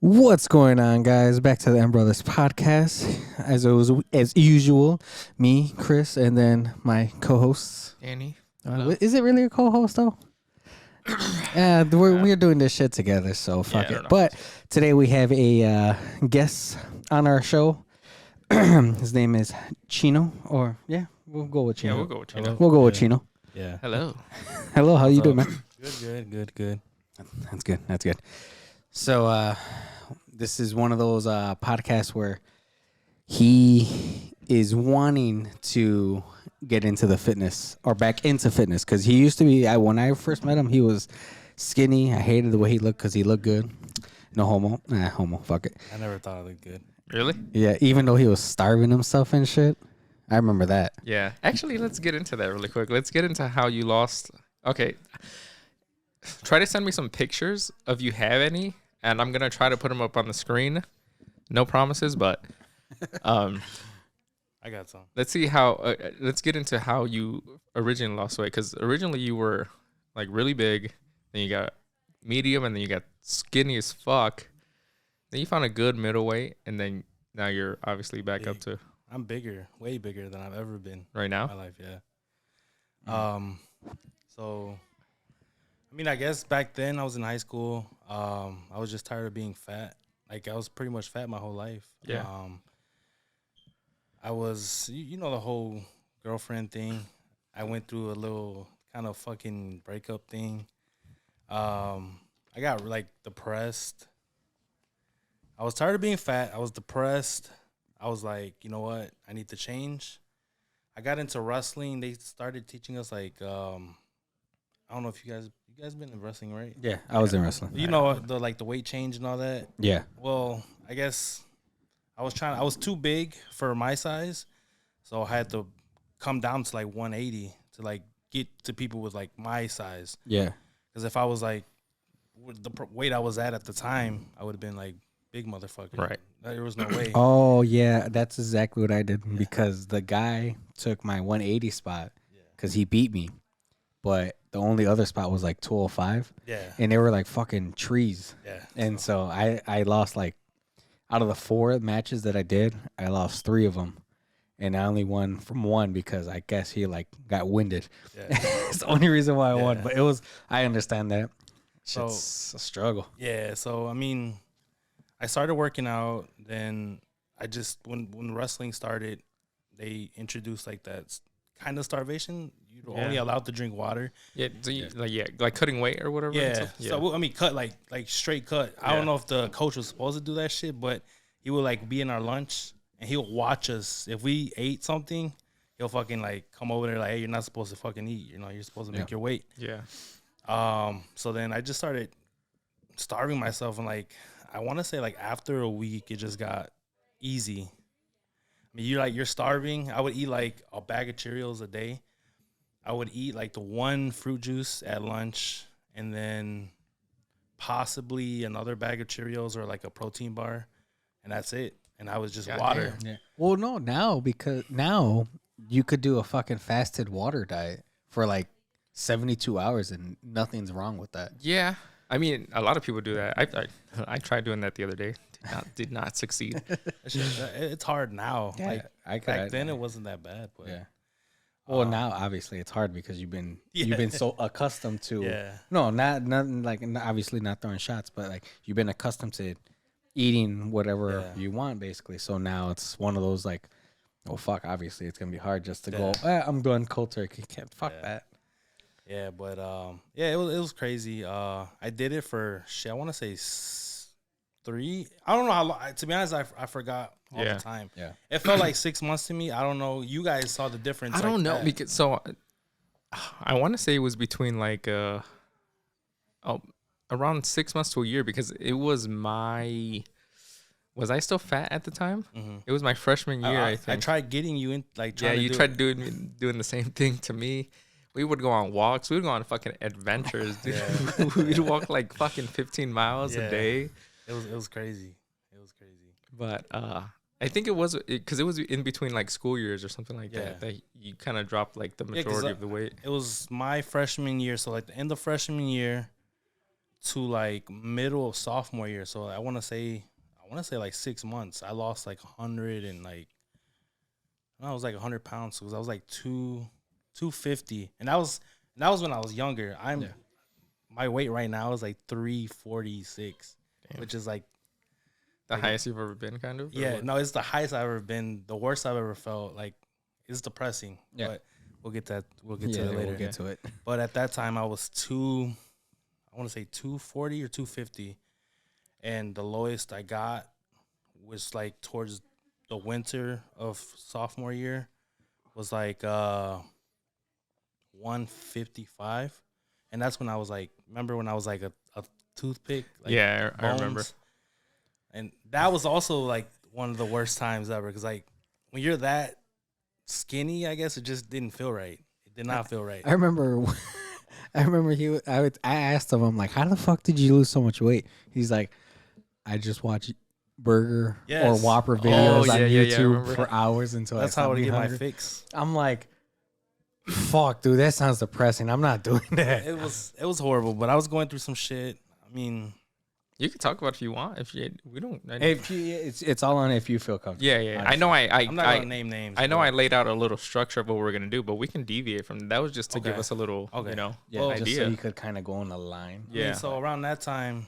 What's going on, guys? Back to the M Brothers podcast. As usual, me, Chris, and then my co-hosts. Annie. Is it really a co-host though? We're doing this shit together, so fuck it. But today we have a guest on our show. His name is Cheeno, we'll go with Cheeno. Yeah, we'll go with Cheeno. We'll go with Cheeno. Yeah. Hello. Hello, how you doing, man? Good. That's good. So this is one of those podcasts where he is wanting to get into the fitness or back into fitness because he used to be. When I first met him, he was skinny. I hated the way he looked because he looked good. No homo. Homo. Fuck it. I never thought I looked good. Really? Yeah, even though he was starving himself and shit. I remember that. Yeah. Actually, let's get into that really quick. Let's get into how you lost. Okay. Try to send me some pictures if you have any, and I'm gonna try to put them up on the screen. No promises, but I got some. let's see how. Let's get into how you originally lost weight, because originally you were like really big, then you got medium, and then you got skinny as fuck. Then you found a good middleweight, and then now you're obviously back up to I'm bigger, way bigger than I've ever been right in now. my life. Yeah. So, I mean, I guess back then I was in high school. I was just tired of being fat. Like I was pretty much fat my whole life. Yeah. I was, you know, the whole girlfriend thing. I went through a little kind of fucking breakup thing. I got like depressed. I was tired of being fat. I was depressed. I was like, you know what? I need to change. I got into wrestling. They started teaching us like, I don't know if you guys been in wrestling, right? Yeah, I was in wrestling. You know the weight change and all that. Yeah. Well, I guess I was too big for my size, so I had to come down to like 180 to like get to people with like my size. Yeah. Because if I was like with the weight I was at the time, I would have been like big motherfucker. Right. There was no way. Oh yeah, that's exactly what I did because the guy took my 180 spot because he beat me, but the only other spot was like 205. Yeah. And they were like fucking trees. Yeah. And so I lost like out of the 4 matches that I did, I lost 3 of them, and I only won from 1 because I guess he like got winded. Yeah. It's the only reason why I won, Yeah. but I understand that. So- It's a struggle. Yeah. So I mean, I started working out. Then I just when wrestling started, they introduced like that kind of starvation. You're only allowed to drink water. Yeah. So like cutting weight or whatever. Yeah. Yeah. So I mean, cut like straight cut. I don't know if the coach was supposed to do that shit, but he would like be in our lunch and he'll watch us. If we ate something, he'll fucking like come over there like, hey, you're not supposed to fucking eat. You know, you're supposed to make your weight. Yeah. So then I just started starving myself, and like I want to say like after a week, it just got easy. I mean, you're starving. I would eat like a bag of Cheerios a day. I would eat like the 1 fruit juice at lunch, and then possibly another bag of Cheerios or like a protein bar, and that's it. And I was just water. Yeah. Well, no, because now you could do a fucking fasted water diet for like 72 hours and nothing's wrong with that. Yeah. I mean, a lot of people do that. I tried doing that the other day. Did not succeed. It's hard now. Yeah, like back then, it wasn't that bad. But Yeah. Well, now obviously it's hard because you've been so accustomed to obviously not throwing shots, but like you've been accustomed to eating whatever you want basically. So now it's one of those like, oh fuck, obviously it's gonna be hard just to go. I'm going cold turkey. Can't fuck that. Yeah, but it was crazy. I did it for shit. I want to say 3. I don't know how long. To be honest, I forgot all the time. Yeah, it felt like 6 months to me. I don't know. You guys saw the difference. I don't know that. because I want to say it was between like around 6 months to a year, because it was was I still fat at the time? Mm-hmm. It was my freshman year. I think I tried getting you in like you tried doing the same thing to me. We would go on walks. We would go on fucking adventures, dude. Yeah. We'd walk like fucking 15 miles a day. It was crazy. It was crazy. But I think it was because it was in between like school years or something like that you kind of dropped like the majority of the weight. It was my freshman year, so like the end of freshman year to like middle of sophomore year. So I want to say like 6 months. I lost like 100 and like I was like 100 pounds because I was like 250, and that was when I was younger. My weight right now is like 346, which is like The highest you've ever been, kind of? Yeah, no, it's the highest I've ever been. The worst I've ever felt. Like, it's depressing. Yeah. But we'll get to it later. We'll get to it. But at that time, I was I want to say 240 or 250. And the lowest I got was like towards the winter of sophomore year was like 155. And that's when I was like, remember when I was like a toothpick? Like yeah, I remember. And that was also like one of the worst times ever because like when you're that skinny, I guess it just didn't feel right. It did not feel right. I remember I asked him, I'm like, how the fuck did you lose so much weight? He's like, I just watch burger or Whopper videos on YouTube for hours until that's I how I get hungry. my fix. I'm like, fuck, dude, that sounds depressing. I'm not doing that. It was horrible, but I was going through some shit. I mean, you can talk about it if you want. We don't. It's all on if you feel comfortable. Yeah. I know. I'm not gonna name names. I know. I laid out a little structure of what we're gonna do, but we can deviate from that. Was just to give us a little, idea. Just so you could kind of go on the line. Yeah. So around that time,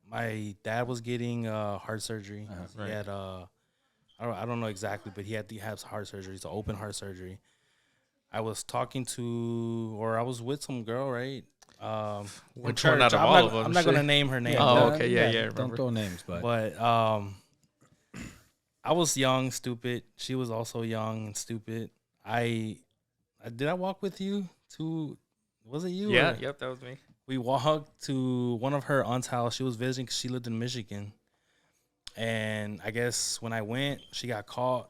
my dad was getting heart surgery. He had I don't know exactly, but he had to have heart surgery. It's an open heart surgery. I was talking to, or I was with some girl, right? Which one out of all of them? I'm not gonna name her name. Oh, okay, yeah. Don't throw names, but I was young, stupid. She was also young and stupid. Did I walk with you to? Was it you? Yeah, yep, that was me. We walked to one of her aunt's house. She was visiting because she lived in Michigan, and I guess when I went, she got caught.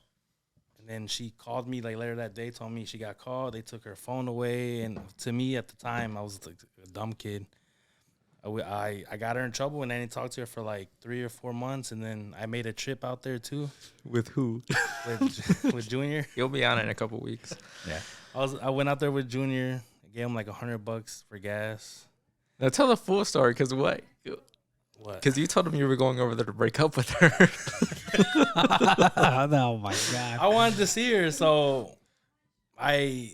And then she called me like later that day, told me she got called. They took her phone away, and to me at the time, I was like a dumb kid. I got her in trouble, and I didn't talk to her for like 3 or 4 months, and then I made a trip out there too. With who? With Junior. You'll be on in a couple weeks. Yeah, I went out there with Junior. I gave him like $100 for gas. Now tell the full story, cause what? Because you told him you were going over there to break up with her. Oh my god! I wanted to see her, so I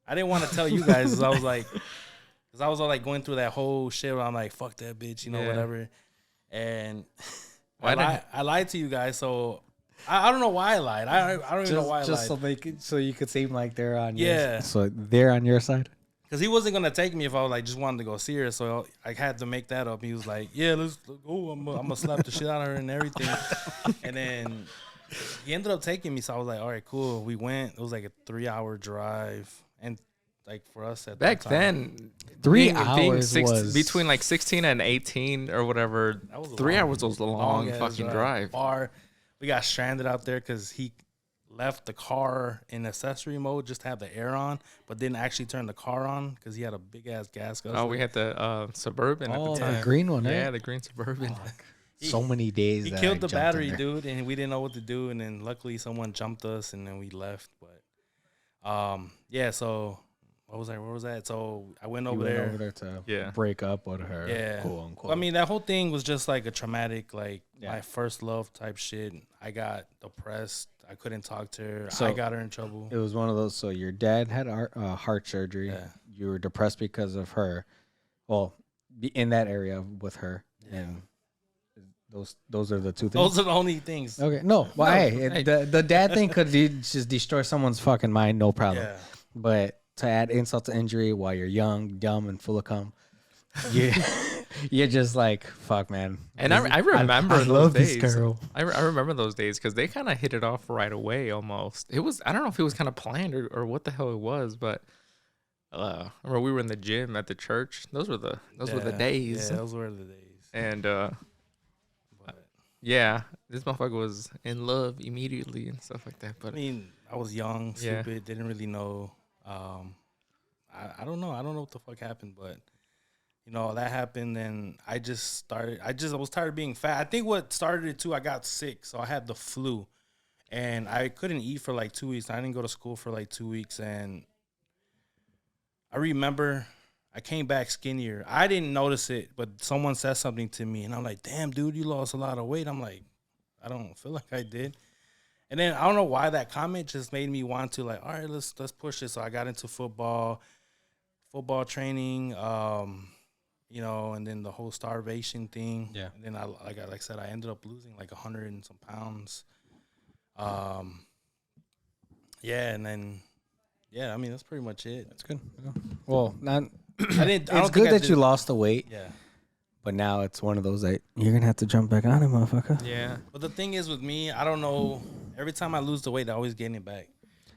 didn't want to tell you guys. Cause I was like going through that whole shit where I'm like, fuck that bitch, whatever. And I lied to you guys, so I don't know why I lied. I don't even know why I lied. Just so you could seem like they're on your on your side. Because he wasn't gonna take me if I was like just wanted to go see her, so I had to make that up. He was like, "Yeah, let's go. I'm gonna slap the shit out of her and everything." And then he ended up taking me, so I was like, "All right, cool." We went. It was like a 3-hour drive, and like for us at back that time, then, 3 hours was between like 16 and 18 or whatever. 3 hours was a long fucking drive. We got stranded out there because he left the car in accessory mode just to have the air on, but didn't actually turn the car on because he had a big ass gas guzzler. Oh, we had the Suburban at the time. The green one, yeah, the green Suburban. So many days. He killed the battery, dude, and we didn't know what to do. And then luckily someone jumped us, and then we left. But yeah. So where was that? So I went over there to break up with her. Yeah, quote unquote. Well, I mean, that whole thing was just like a traumatic, like my first love type shit. I got depressed. I couldn't talk to her. So I got her in trouble. It was one of those. So your dad had heart surgery. Yeah. You were depressed because of her. Well, in that area with her. Yeah. And those are the two things. Those are the only things. Okay. No. Well, hey, the dad thing could just destroy someone's fucking mind. No problem. Yeah. But to add insult to injury while you're young, dumb, and full of cum, you're just like, fuck, man. And I remember those love days. This girl. I remember those days because they kind of hit it off right away almost. It was, I don't know if it was kind of planned or what the hell it was, but I remember we were in the gym at the church. Those were the days. Yeah, those were the days. And yeah, this motherfucker was in love immediately and stuff like that. But I mean, I was young, stupid, didn't really know. I don't know. I don't know what the fuck happened, but that happened, and I was tired of being fat. I think what started it too, I got sick, so I had the flu, and I couldn't eat for like 2 weeks. I didn't go to school for like 2 weeks, and I remember I came back skinnier. I didn't notice it, but someone said something to me, and I'm like, "Damn, dude, you lost a lot of weight." I'm like, I don't feel like I did. And then I don't know why that comment just made me want to like, all right, let's push it. So I got into football training, you know, and then the whole starvation thing. Yeah. And then like I said, I ended up losing like 100 and some pounds. Yeah, and then I mean that's pretty much it. That's good. Yeah. Well, not. I didn't. I don't It's think good I that did- you lost the weight, Yeah. but now it's one of those that you're gonna have to jump back on it, motherfucker. Yeah. But the thing is with me, I don't know. Every time I lose the weight, I always gain it back.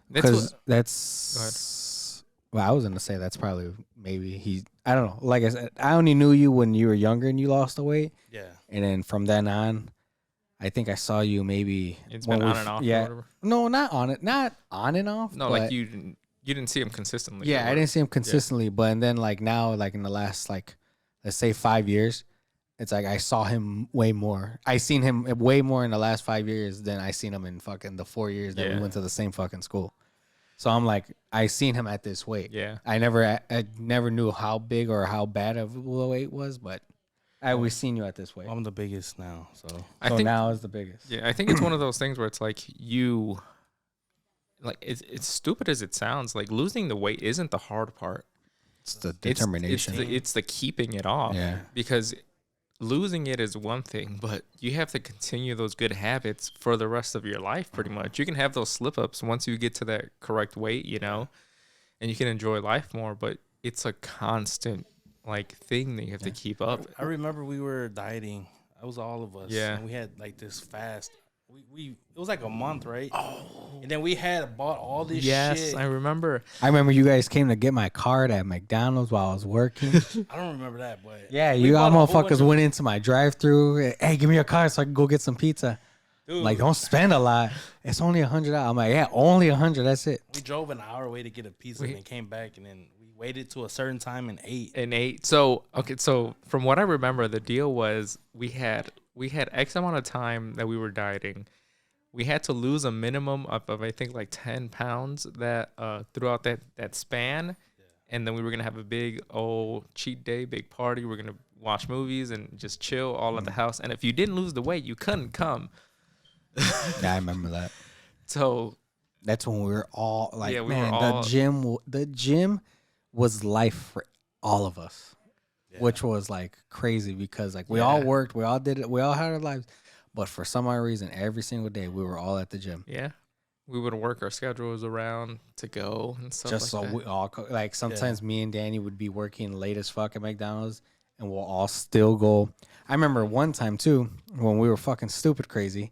That's Because what, that's. Well, I was gonna say that's probably maybe he. I don't know. Like I said, I only knew you when you were younger and you lost the weight, Yeah. and then from then on, I think I saw you maybe. it's when been we on and off. Or Yeah. whatever. No, not on and off. No, but like you didn't see him consistently. Yeah, or I didn't see him consistently, but and then like now, like in the last like let's say 5 years, it's like I saw him way more. I seen him way more in the last 5 years than I seen him in fucking the 4 years that we Yeah. went to the same fucking school. So I'm like, I seen him at this weight. Yeah. I never knew how big or how bad of the weight was, but I always seen you at this weight. I'm the biggest now, so I So think now is the biggest. Yeah, I think it's one of those things where it's like you, like it's stupid as it sounds. Like losing the weight isn't the hard part. It's the It's- determination. It's the keeping it off. Yeah. Because losing it is one thing, but you have to continue those good habits for the rest of your life. Pretty much, you can have those slip ups once you get to that correct weight, you know, and you can enjoy life more. But it's a constant like thing that you have to keep up. I remember we were dieting. That was all of us. Yeah. And we had like this fast. We it was like a month, right? Oh. And then we had bought all this Yes, shit. I remember. I remember you guys came to get my card at McDonald's while I was working. I don't remember that, but Yeah, we you all bought a whole bunch motherfuckers of- went into my drive-through. Hey, give me your card so I can go get some pizza. Dude, Like, don't spend a lot. It's only $100. I'm like, yeah, only 100. That's it. we drove an hour away to get a pizza and then came back and then we waited to a certain time and ate. And 8. So okay, so from what I remember, the deal was we had X amount of time that we were dieting. We had to lose a minimum of I think like 10 pounds that throughout that span, and then we were gonna have a big old cheat day, big party. We're gonna watch movies and just chill all at the house. And if you didn't lose the weight, you couldn't come. Yeah, I remember that. So That's when we were all like, Yeah, we man, were all- the gym was life for all of us, which was like crazy because like we all Yeah. worked, we all did it, we all had our lives, but for some odd reason, every single day we were all at the gym. yeah, we would work our schedules around to go and stuff. Just like so that. we all like sometimes me and Danny would be working late as fuck at McDonald's and we'll all still go. I remember one time too when we were fucking stupid crazy.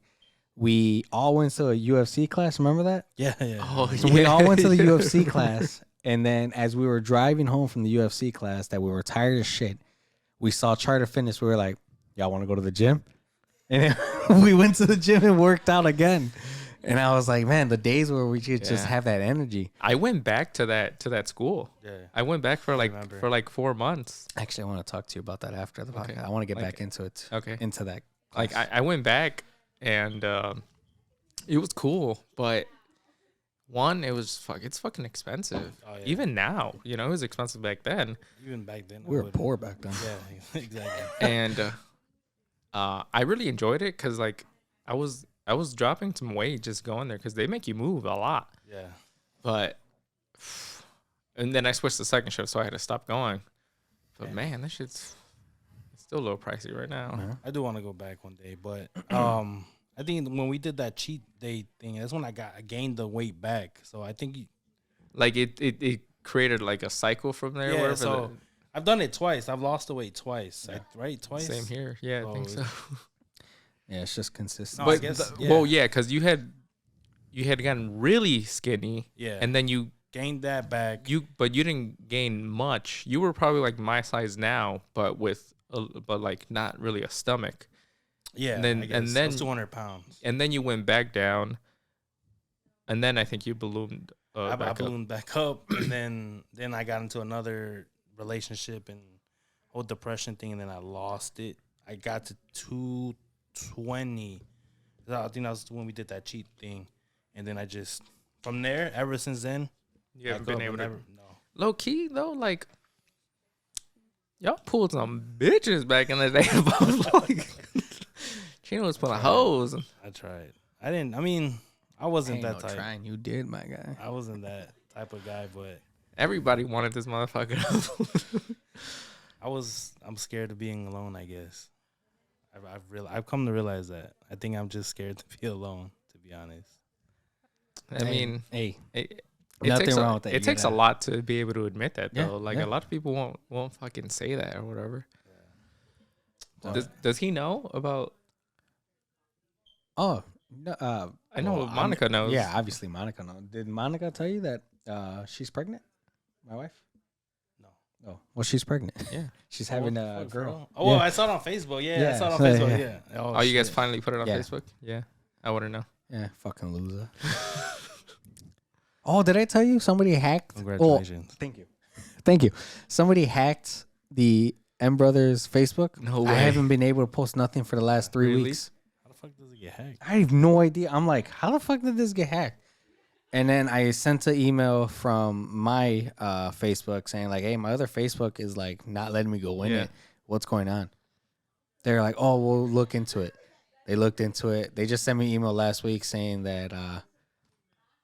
We all went to a UFC class. Remember that? Yeah, yeah. Oh, So we all went to the yeah. UFC class, and then as we were driving home from the UFC class, that we were tired as shit. We saw Charter Fitness. We were like, "Y'all want to go to the gym?" And then we went to the gym and worked out again. And I was like, "Man, the days where we could just Yeah. have that energy." I went back to that school. Yeah. I went back for remember. like 4 months. Actually, I want to talk to you about that after the Okay. podcast. I want to get Like- back into it. Okay. Into that. Like class. I went back and it was cool, but one, it's fucking expensive. Oh, yeah. Even now, you know, it was expensive back then. Even back then. I we were would've- poor back then. Yeah, exactly. And I really enjoyed it because like I was dropping some weight just going there because they make you move a lot. Yeah. But and then I switched to second shift, so I had to stop going. But Yeah. man, this shit's it's still a little pricey right now. Yeah. I do want to go back one day, but I think when we did that cheat day thing, that's when I gained the weight back. So I think Like it created like a cycle from there. yeah. wherever So I've done it twice. I've lost the weight twice. Yeah. Right, twice. Same here. Yeah, I think So so. Yeah, it's just consistent. No, I But guess, well, yeah, because you had gotten really skinny, Yeah. and then you Gained that back. but you didn't gain much. You were probably like my size now, but but like not really a stomach. Yeah. and then- I guess. and I then- was 200 pounds. And then you went back down, and then I think you ballooned I back up. ballooned back up, and then I got into another relationship and whole depression thing, and then I lost it. I got to 220. I think that was when we did that cheat thing, and then I just from there ever since then. You haven't back been up able and to. never, no. Low key though, like Y'all pulled some bitches back in the day. Like, Cheeno was pulling hoes. I tried. I wasn't Ain't that no type. trying. You did, my guy. I wasn't that type of guy, but Everybody wanted this motherfucker. I'm scared of being alone, I guess. I've come to realize that. I think I'm just scared to be alone, to be honest. I mean, hey, it nothing takes wrong with that. It takes a lot to be able to admit that, Yeah, though. Like yeah. a lot of people won't fucking say that or whatever. Yeah. Does he know about? Oh, no, I know Monica knows. Yeah, obviously Monica knows. Did Monica tell you that she's pregnant? My wife? No. Oh, well, she's pregnant. Yeah. She's having What the a fuck, girl. bro? Oh, well, Yeah. I saw it on Facebook. Yeah, I Yeah, saw it on so, Facebook. yeah. Yeah. Oh, you guys shit. finally put it on Yeah. Facebook? Yeah. I wouldn't know. Yeah, fucking loser. Oh, did I tell you somebody hacked? Congratulations. Oh, thank you. Thank you. Somebody hacked the M Brothers Facebook. No I way. haven't been able to post nothing for the last 3 Really? weeks. How the fuck does it get hacked? I have no idea. I'm like, how the fuck did this get hacked? And then I sent an email from my Facebook saying like, hey, my other Facebook is like not letting me go in Yeah. it. What's going on? They're like, oh, we'll look into it. They looked into it. They just sent me an email last week saying that,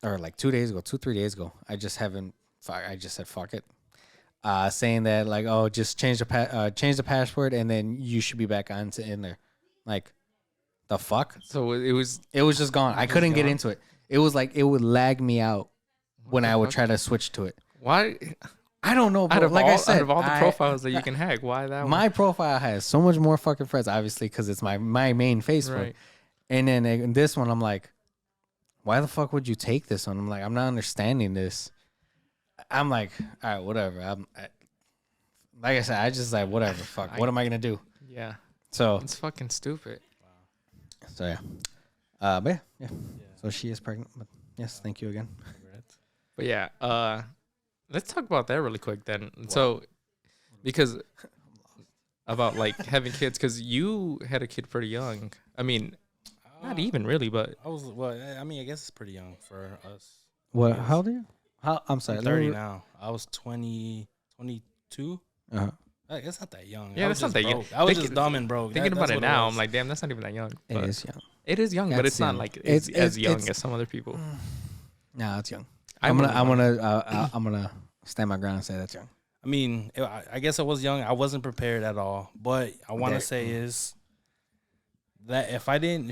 or like 3 days ago. I just said fuck it. Saying that like, oh, just change the password and then you should be back in there. Like, the fuck? So it was. It was just gone. I couldn't get gone? into it. It was like it would lag me out when the I would fuck? try to switch to it. Why? I don't know, Out bro. of Like all, I said, out of all the profiles that you can hack, why that one? my profile has so much more fucking friends, obviously, because it's my main Facebook. Right. And then in this one, I'm like, why the fuck would you take this one? I'm like, I'm not understanding this. I'm like, all right, whatever. Like I said, I just like, whatever. Fuck. What am I gonna do? Yeah. So It's fucking stupid. yeah. But yeah. So she is pregnant. But yes, thank you again. Congrats. But yeah, let's talk about that really quick then. So, because about like having kids, because you had a kid pretty young. I mean, not even really, but I guess it's pretty young for us. What? Yes. How old are you? I'm sorry. I'm 30 now. I was 22. Uh-huh. It's not that young. Yeah, I that's was not just that young. broke. I was Thinking- just dumb and broke. thinking That's about it what now, was. I'm like, damn, that's not even that young. It But is young. It is young, but That's it's not young. like It's- as young it's- as some other people. No, it's young. I I'm wouldn't want gonna stand my ground and say that's young. I mean, I guess I was young. I wasn't prepared at all. But I want There- to say is that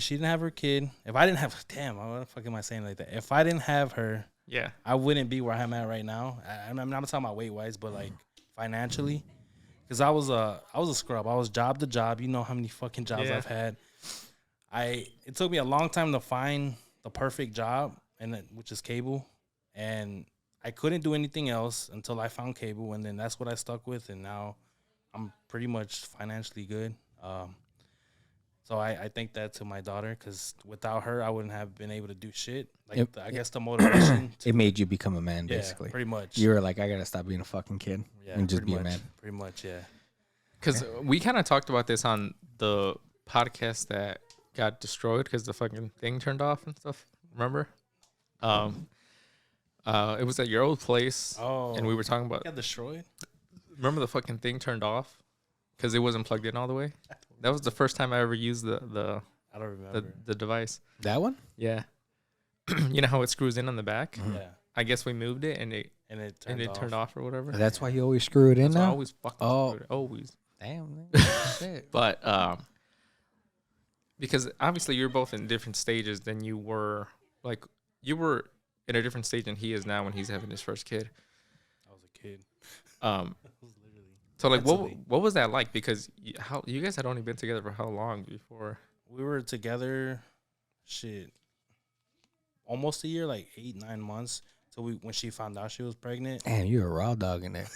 she didn't have her kid. If I didn't have, damn, what the fuck am I saying like that? If I didn't have her, Yeah. I wouldn't be where I'm at right now. I'm not talking about weight wise, but like financially, because I was a scrub. I was job to job. You know how many fucking jobs Yeah. I've had. It took me a long time to find the perfect job, which is cable, and I couldn't do anything else until I found cable, and then that's what I stuck with, and now I'm pretty much financially good. So I think that to my daughter, because without her, I wouldn't have been able to do shit. Like I guess the motivation. It made you become a man, Yeah, basically. pretty much. You were like, I gotta stop being a fucking kid and just pretty be a much, man. Pretty much, yeah. Because we kind of talked about this on the podcast that got destroyed because the fucking thing turned off and stuff. Remember? It was at your old place. Oh, And we were talking about. got destroyed. Remember the fucking thing turned off because it wasn't plugged in all the way. That was the first time I ever used the I don't remember. the device. That one? Yeah. You know how it screws in on the back? Yeah, I guess we moved it and it turned off or whatever. That's why you always screw it in So I now? always fucking Oh. screwed it. Always. Damn. Shit. But because obviously you're both in different stages than you were. Like you were in a different stage than he is now when he's having his first kid. I was a kid. So like Mentally. what was that like? Because you guys had only been together for how long before? We were together, almost a year, like 8-9 months. So when she found out she was pregnant. Damn, you're a raw dog in there.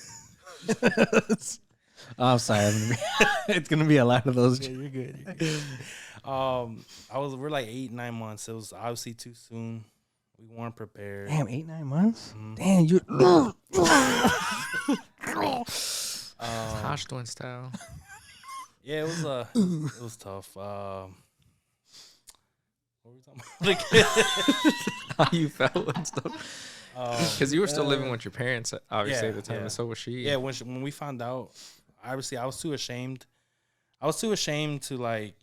I'm sorry. It's gonna be a lot of those. Yeah, you're good. You're good. We're like 8-9 months. It was obviously too soon. We weren't prepared. Damn, 8-9 months. Mhm. Damn, you. Tosh twin style. Yeah, it was tough. What were we talking about? How you felt and stuff. Because you were still living with your parents, obviously, yeah, at the time, yeah. and so was she. Yeah, when we found out, obviously I was too ashamed. I was too ashamed to like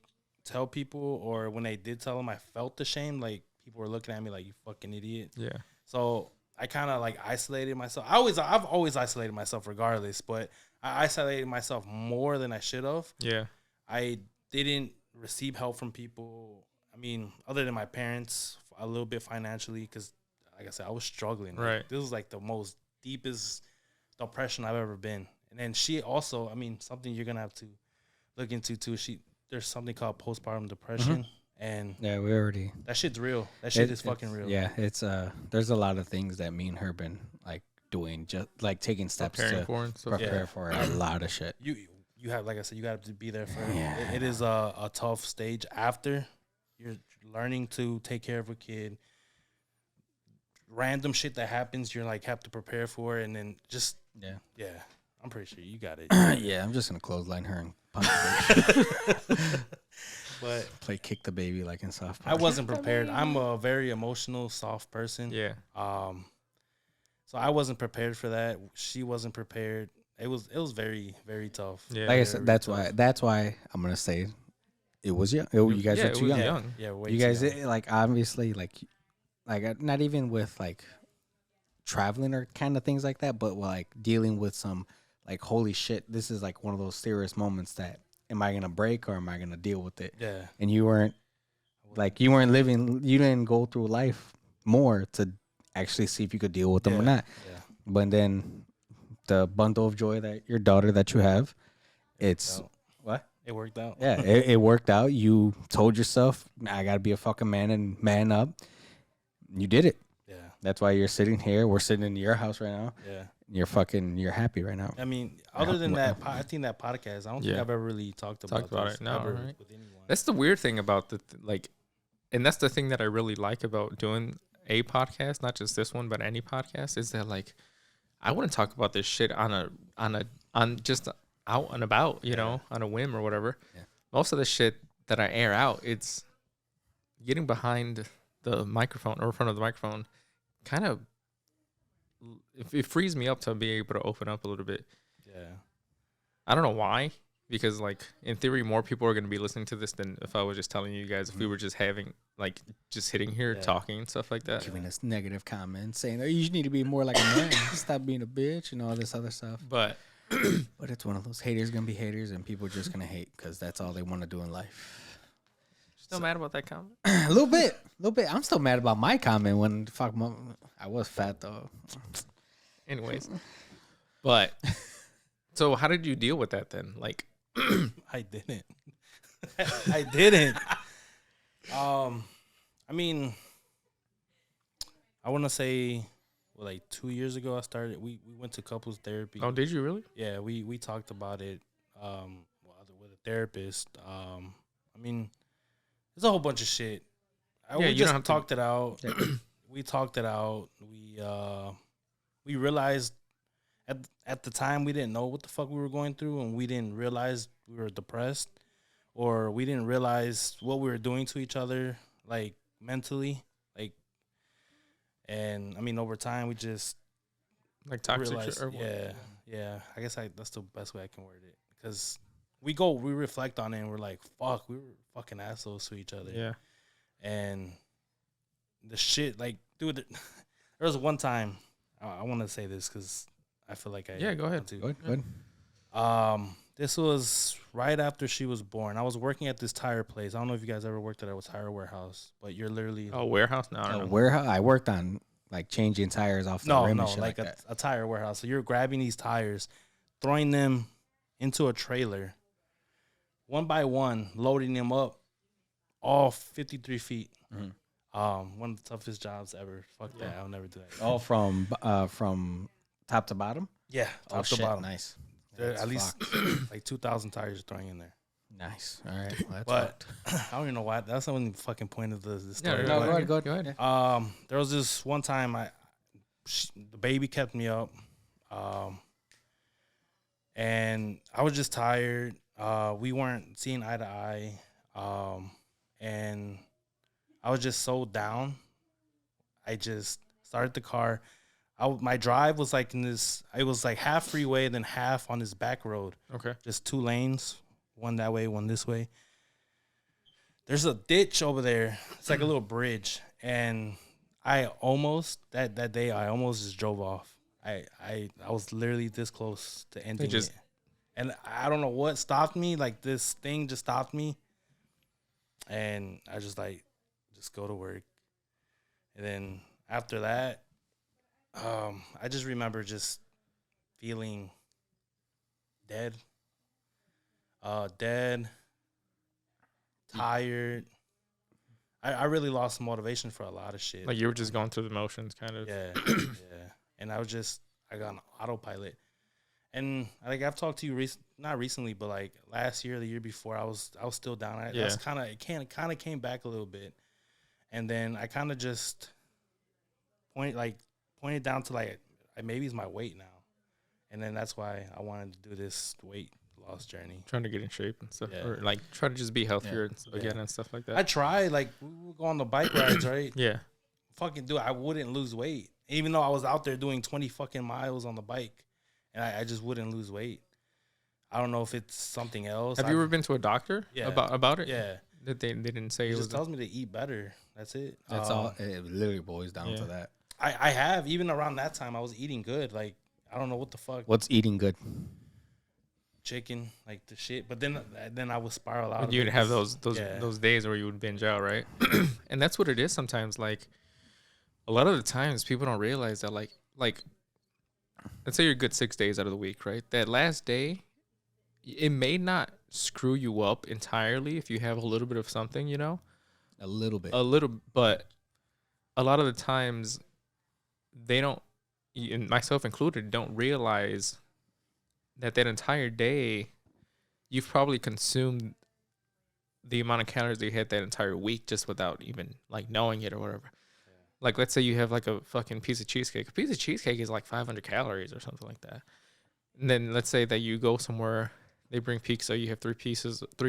tell people, or when they did tell them, I felt ashamed. Like people were looking at me like, you fucking idiot. Yeah. So I kind of like isolated myself. I've always isolated myself regardless, but I isolated myself more than I should have. Yeah. I didn't receive help from people. I mean, other than my parents, a little bit financially, because like I said, I was struggling. Like, Right. this was like the most deepest depression I've ever been. And then she also, I mean, something you're gonna have to look into too. There's something called postpartum depression, and Yeah, we already. that shit's real. That shit is fucking real. Yeah, it's there's a lot of things that me and her been like doing, just like taking steps Preparing to for and stuff. prepare Yeah. for a lot of shit. You have, like I said, you got to be there for it. Yeah. It is a tough stage after you're learning to take care of a kid. Random shit that happens, you're like have to prepare for it, and then just Yeah. I'm pretty sure you got it. Yeah, I'm just gonna clothesline her and punch the baby. But Play kick the baby like in softball. I wasn't prepared. I'm a very emotional, soft person. Yeah. So I wasn't prepared for that. She wasn't prepared. It was very, very tough. Yeah. Like I Very said, that's why I'm gonna say it was young. You guys Yeah, are it too was young. young. Yeah, way You too guys young. like obviously like not even with like traveling or kind of things like that, but like dealing with some like holy shit. This is like one of those serious moments that am I gonna break or am I gonna deal with it? Yeah. And you weren't living. You didn't go through life more to actually see if you could deal with them or not. Yeah. But then the bundle of joy that your daughter that you have, it's out. what? It worked out. Yeah, it worked out. You told yourself, I gotta be a fucking man and man up. You did it. Yeah. That's why you're sitting here. We're sitting in your house right now. Yeah. You're happy right now. I mean, other than that, I think that podcast, I don't think Yeah. I've ever really talked about about this it. No, ever right. with anyone. That's the weird thing about like, and that's the thing that I really like about doing a podcast, not just this one, but any podcast, is that like, I wouldn't talk about this shit on just out and about, you know, on a whim or whatever. Yeah. Most of the shit that I air out, it's getting behind the microphone or in front of the microphone, kind of, it frees me up to be able to open up a little bit. Yeah. I don't know why, because like in theory, more people are going to be listening to this than if I was just telling you guys. If we were just having like just sitting here Yeah. talking and stuff like that. Giving us negative comments saying, oh, you need to be more like a man. Stop being a bitch and all this other stuff. But But it's one of those haters gonna be haters and people just gonna hate because that's all they want to do in life. still mad about that comment? A little bit. I'm still mad about my comment when I was fat though. Anyways, but so how did you deal with that then? Like, I didn't. I didn't. I mean, I want to say, well, like 2 years ago, I started. We went to couples therapy. oh, did you really? Yeah, we talked about it. With a therapist. I mean, there's a whole bunch of shit. Yeah, We you don't just have to- talked it out. We talked it out. We realized at the time we didn't know what the fuck we were going through, and we didn't realize we were depressed, or we didn't realize what we were doing to each other, like mentally, like. And I mean, over time, we just Like toxic realized, shit or what? yeah. I guess that's the best way I can word it, because we reflect on it, and we're like, fuck, we were fucking assholes to each other. Yeah. And the shit, like, dude, there was one time, I want to say this because I feel like I Yeah, go ahead. want to. Good. This was right after she was born. I was working at this tire place. I don't know if you guys ever worked at a tire warehouse, but you're literally Oh, warehouse? No, I don't know. Warehouse. I worked on like changing tires off the rim and shit like that. a tire warehouse. So you're grabbing these tires, throwing them into a trailer, one by one, loading them up, all 53 feet. Mhm. One of the toughest jobs ever. Fuck that. Yeah. I'll never do that. Oh, from top to bottom. Yeah, top to bottom. Nice. There That's at least fucked. like 2,000 tires throwing in there. Nice. All right. Well, that's But fucked. I don't even know why. That's not even the fucking point of the Yeah, story. no, but- go ahead. There was this one time the baby kept me up, and I was just tired. We weren't seeing eye to eye, and I was just so down. I just started the car. my drive was like in this. It was like half freeway, then half on this back road. Okay. Just 2 lanes, one that way, one this way. There's a ditch over there. It's like a little bridge, and I almost that day I almost just drove off. I was literally this close to ending it, and I don't know what stopped me. Like this thing just stopped me, and I just go to work, and then after that, I just remember just feeling dead, tired. I really lost motivation for a lot of shit. Like you were just going through the motions, kind of. Yeah, yeah. And I got on autopilot. And like I've talked to you not recently, but like last year, the year before, I was still down. That's kind of came back a little bit, and then I kind of just pointed down to like maybe it's my weight now, and then that's why I wanted to do this weight loss journey. Trying to get in shape and stuff, or like try to just be healthier again and stuff like that. I tried, like we would go on the bike rides, right? Yeah. Fucking I wouldn't lose weight, even though I was out there doing 20 fucking miles on the bike, and I just wouldn't lose weight. I don't know if it's something else. Have you ever been to a doctor about it? Yeah. That they didn't say it just tells me to eat better. That's it. That's all. It literally boils down to that. I have, even around that time, I was eating good. Like, I don't know what the fuck. What's eating good? Chicken, like the shit. But then I would spiral out. You'd have those days where you would binge out, right? And that's what it is sometimes. Like a lot of the times, people don't realize that. Like let's say you're good 6 days out of the week, right? That last day, it may not screw you up entirely if you have a little bit of something, you know. A little bit. But a lot of the times, they don't, and myself included, don't realize that entire day, you've probably consumed the amount of calories that you had that entire week just without even like knowing it or whatever. Yeah. Like, let's say you have like a fucking piece of cheesecake. A piece of cheesecake is like 500 calories or something like that. And then let's say that you go somewhere, they bring pizza, you have 3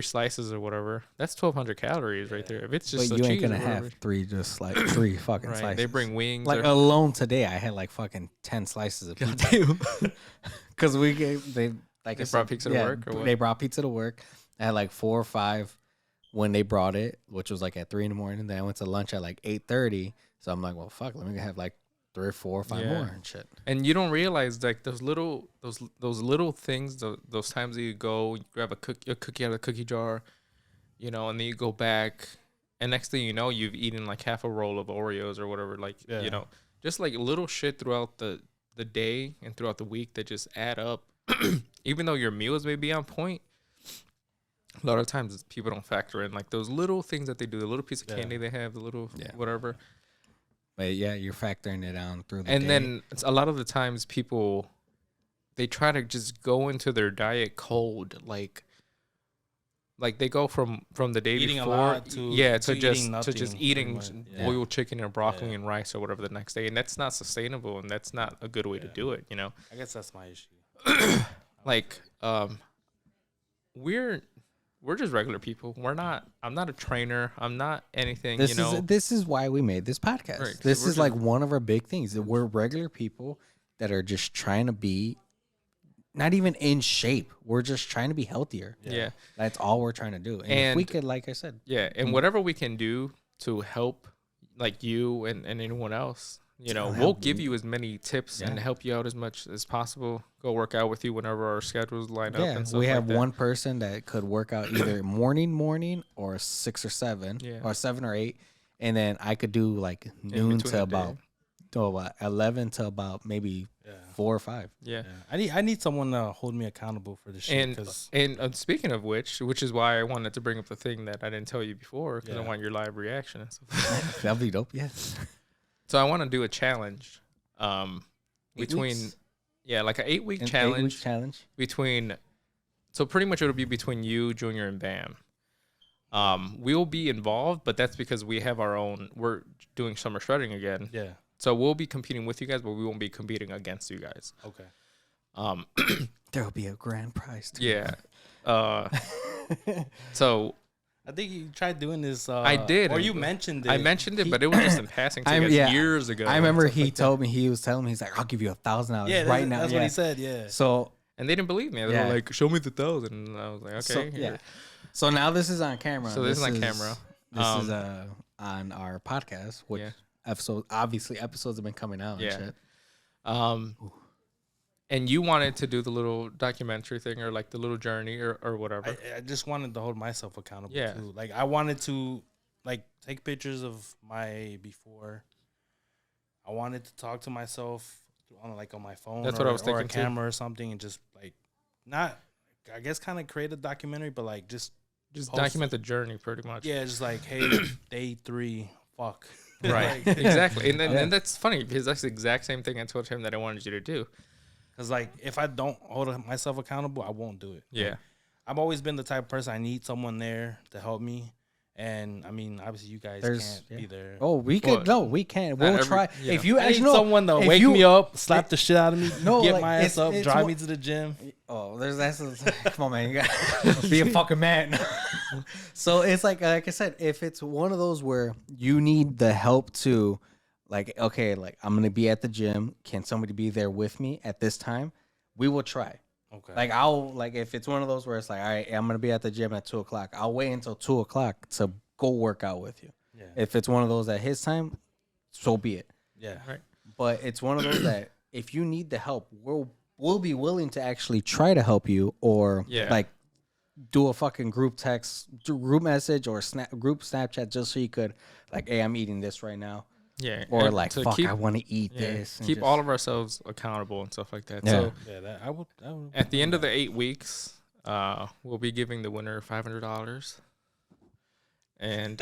slices or whatever. That's 1,200 calories right there. If it's just but you ain't gonna have 3 fucking right. slices. They bring wings. Like alone today, I had like fucking 10 slices of pizza. Because they brought pizza to work or what? They brought pizza to work. I had like 4 or 5 when they brought it, which was like at 3 a.m. Then I went to lunch at like 8:30. So I'm like, well, fuck, let me have like 3 or 4 or 5 more and shit. And you don't realize like those little things, those times that you go, you grab a cookie out of the cookie jar, you know, and then you go back, and next thing you know, you've eaten like half a roll of Oreos or whatever, like you know, just like little shit throughout the day and throughout the week that just add up. Even though your meals may be on point, a lot of times people don't factor in like those little things that they do, the little piece of candy they have, the little whatever. But yeah, you're factoring it down through the day. And then a lot of the times people, they try to just go into their diet cold, like they go from the day eating before, a lot to just eating boiled chicken and broccoli and rice or whatever the next day, and that's not sustainable, and that's not a good way to do it, you know. I guess that's my issue. Like, we're just regular people. I'm not a trainer. I'm not anything, This is why we made this podcast. Right, this is like one of our big things, that we're regular people that are just trying to be not even in shape. We're just trying to be healthier. Yeah. That's all we're trying to do. And if we could, like I said. Yeah, and whatever we can do to help like you and anyone else, you know, we'll give you as many tips and help you out as much as possible. Go work out with you whenever our schedules line up and stuff. We have one person that could work out either morning or 6 or 7 or 7 or 8. And then I could do like noon to about 11 to about maybe 4 or 5. Yeah. I need someone to hold me accountable for this shit. And speaking of which is why I wanted to bring up the thing that I didn't tell you before, because I want your live reaction and stuff. That'd be dope. Yes. So I want to do a challenge, between, like an 8-week challenge. 8-week challenge between. So pretty much it'll be between you, Junior, and Bam. We'll be involved, but that's because we have our own. We're doing summer shredding again. Yeah. So we'll be competing with you guys, but we won't be competing against you guys. Okay. There'll be a grand prize too. Yeah. So I think you tried doing this. I did. Or you mentioned it. I mentioned it, but it was just in passing to you guys years ago. I remember he told me, he was telling me, he's like, I'll give you $1,000 right now. That's what he said. Yeah. So, and they didn't believe me. They were like, show me the 1,000. And I was like, okay. So, So now this is on camera. So this is on camera. This is on our podcast, which episodes have been coming out and shit. And you wanted to do the little documentary thing or like the little journey or whatever. I just wanted to hold myself accountable too. Like I wanted to like take pictures of my before. I wanted to talk to myself on my phone. That's what I was thinking, or a camera or something, and just like not, I guess, kind of create a documentary, but like just document the journey pretty much. Yeah, just like, hey, day 3, fuck. Right, exactly. And then and that's funny because that's the exact same thing I told him that I wanted you to do. Because, like, if I don't hold myself accountable, I won't do it. Yeah. Like, I've always been the type of person, I need someone there to help me. And, I mean, obviously, you guys can't be there. Oh, we could. No, we can't. We'll try. Yeah. If you I need someone to wake me up, slap the shit out of me, get my ass up, drive me to the gym. Oh, come on, man. You got to be a fucking man. So, it's like I said, if it's one of those where you need the help to... Like, okay, like I'm gonna be at the gym. Can somebody be there with me at this time? We will try. Okay. Like if it's one of those where it's like, all right, I'm gonna be at the gym at 2:00. I'll wait until 2:00 to go work out with you. Yeah. If it's one of those at his time, so be it. Yeah. Right. But it's one of those that if you need the help, we'll be willing to actually try to help you, or like do a fucking group text, group message, or group Snapchat just so you could like, hey, I'm eating this right now. Yeah. Or and like, fuck, I want to eat this. Keep all of ourselves accountable and stuff like that. Yeah. So I would at the end of the 8 weeks, we'll be giving the winner $500. And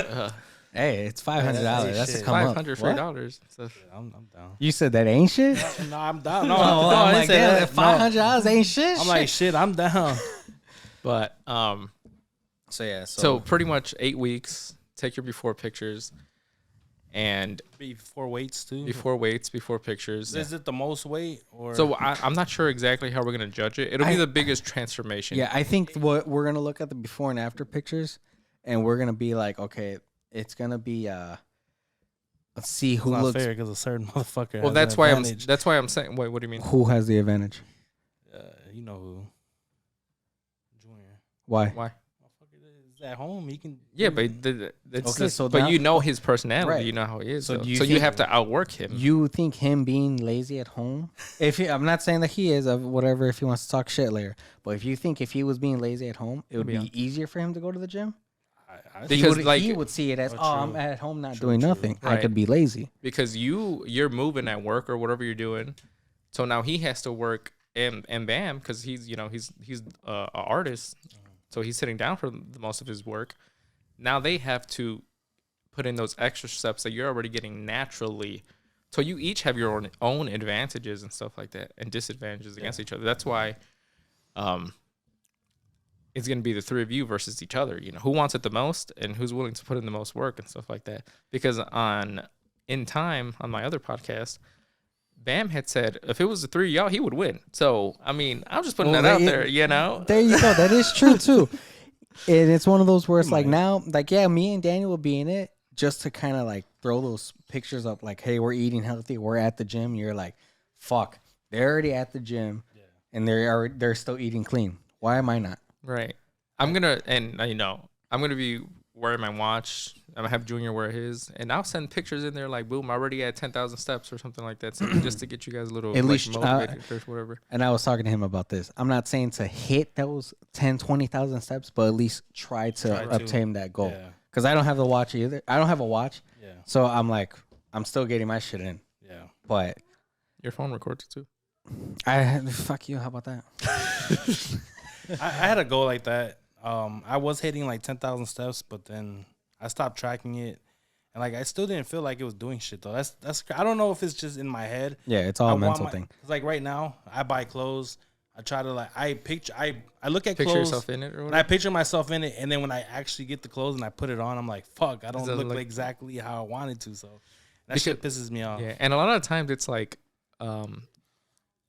hey, it's $500. That's a come up. $500 free dollars. So I'm down. You said that ain't shit? No, I'm down. No, I'm like, $500 ain't shit. I'm like, shit, I'm down. But so pretty much 8 weeks. Take your before pictures. And before weights too. Before pictures. Is it the most weight or? So I'm not sure exactly how we're gonna judge it. It'll be the biggest transformation. Yeah, I think what we're gonna look at the before and after pictures, and we're gonna be like, okay, it's gonna be let's see who looks fair because a certain motherfucker. Well, that's why I'm saying. Wait, what do you mean? Who has the advantage? You know who? Junior. Why? At home, he can. Yeah, but but you know his personality. Right. You know how he is. So you have to outwork him. You think him being lazy at home? I'm not saying that he is, whatever. If he wants to talk shit later, but if you think if he was being lazy at home, it would be easier for him to go to the gym. Because he would see it as, I'm at home not doing nothing. Right. I could be lazy because you're moving at work or whatever you're doing. So now he has to work and bam, because he's an artist. So he's sitting down for the most of his work. Now they have to put in those extra steps that you're already getting naturally. So you each have your own advantages and stuff like that and disadvantages against each other. That's why it's going to be the three of you versus each other. You know, who wants it the most and who's willing to put in the most work and stuff like that. Because in time, on my other podcast, Bam had said if it was the three of y'all, he would win. So, I mean, I'm just putting that out there, you know? There you go. That is true, too. And it's one of those where it's like now, like, yeah, me and Daniel will be in it just to kind of like throw those pictures up like, hey, we're eating healthy. We're at the gym. You're like, fuck, they're already at the gym and they're still eating clean. Why am I not? Right. I'm going to be wearing my watch. I'm going to have Junior wear his. And I'll send pictures in there like, boom, I already at 10,000 steps or something like that. So just to get you guys a little at least motivated or whatever. And I was talking to him about this. I'm not saying to hit those 10, 20,000 steps, but at least try to obtain that goal. Because I don't have the watch either. I don't have a watch. Yeah. So I'm like, I'm still getting my shit in. Yeah. But your phone records it too. Fuck you. How about that? I had a goal like that. I was hitting like 10,000 steps, but then I stopped tracking it, and like I still didn't feel like it was doing shit though. That's I don't know if it's just in my head. Yeah, it's all a mental thing. Cause like right now, I buy clothes. I try to like I look at picture clothes, yourself in it, or and I picture myself in it, and then when I actually get the clothes and I put it on, I'm like, fuck, I don't look exactly how I wanted to. So that shit pisses me off. Yeah, and a lot of times it's like,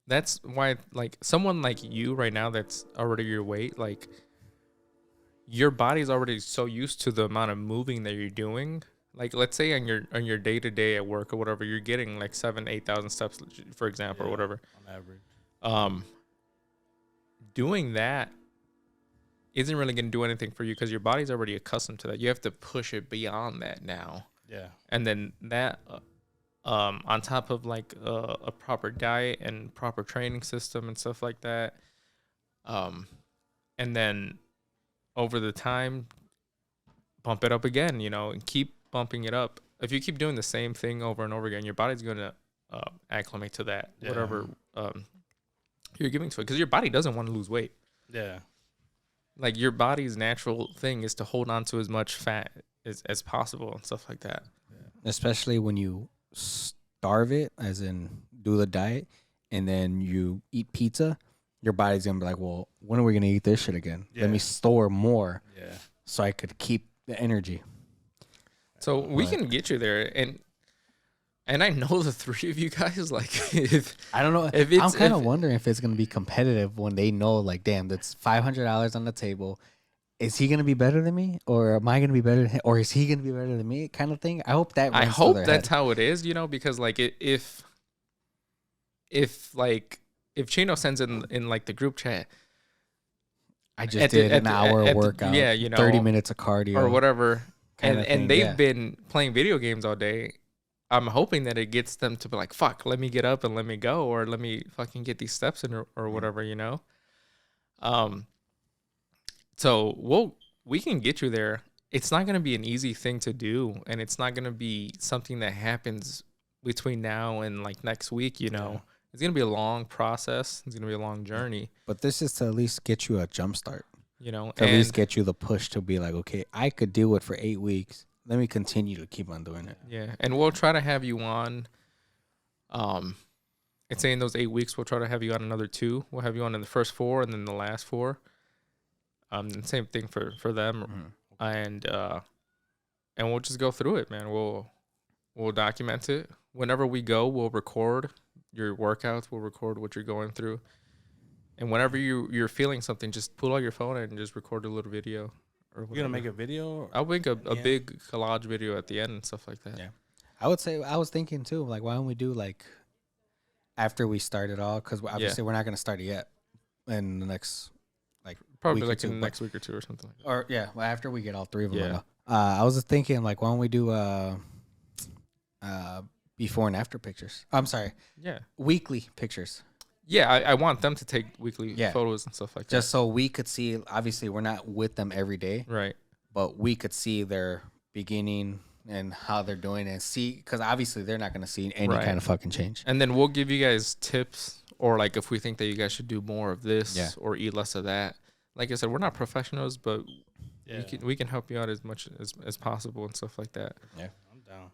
that's why like someone like you right now that's already your weight, like your body's already so used to the amount of moving that you're doing. Like, let's say on your day to day at work or whatever, you're getting like 7,000-8,000 steps, for example, or whatever. On average. Doing that isn't really going to do anything for you because your body's already accustomed to that. You have to push it beyond that now. Yeah. And then that, on top of like a proper diet and proper training system and stuff like that. And then over the time, bump it up again, and keep bumping it up. If you keep doing the same thing over and over again, your body's going to acclimate to that, whatever you're giving to it. Because your body doesn't want to lose weight. Yeah. Like, your body's natural thing is to hold on to as much fat as possible and stuff like that. Yeah. Especially when you starve it, as in do the diet, and then you eat pizza, your body's going to be like, well, when are we going to eat this shit again? Yeah. Let me store more so I could keep the energy. So we can get you there. And I know the three of you guys, like, I don't know. I'm kind of wondering if it's going to be competitive when they know, like, damn, that's $500 on the table. Is he going to be better than me? Or am I going to be better than him? Or is he going to be better than me? Kind of thing. I hope that I hope that's how it is, because, like, if Cheeno sends in like, the group chat, I just did an hour workout, 30 minutes of cardio. Or whatever, and they've been playing video games all day. I'm hoping that it gets them to be like, fuck, let me get up and let me go, or let me fucking get these steps in, or whatever, So we can get you there. It's not going to be an easy thing to do, and it's not going to be something that happens between now and like next week, It's going to be a long process. It's going to be a long journey. But this is to at least get you a jump start. To at least get you the push to be like, okay, I could do it for 8 weeks. Let me continue to keep on doing it. Yeah, and we'll try to have you on. It's saying those 8 weeks, we'll try to have you on another 2. We'll have you on in the first 4 and then the last 4. And same thing for them, and we'll just go through it, man. We'll document it. Whenever we go, we'll record your workouts. We'll record what you're going through, and whenever you're feeling something, just pull out your phone and just record a little video. You're gonna make a video? I'll make a big collage video at the end and stuff like that. Yeah, I would say I was thinking too, like, why don't we do like after we start it all? Because obviously we're not gonna start it yet in the next probably like in the next week or 2 or something like that. Or well, after we get all 3 of them. I was just thinking, like, why don't we do before and after pictures? I'm sorry. Yeah. Weekly pictures. Yeah, I want them to take weekly photos and stuff like that. Just so we could see, obviously, we're not with them every day. Right. But we could see their beginning and how they're doing and see, because obviously they're not going to see any kind of fucking change. And then we'll give you guys tips, or like if we think that you guys should do more of this or eat less of that. Like I said, we're not professionals, but we can help you out as much as possible and stuff like that. Yeah, I'm down.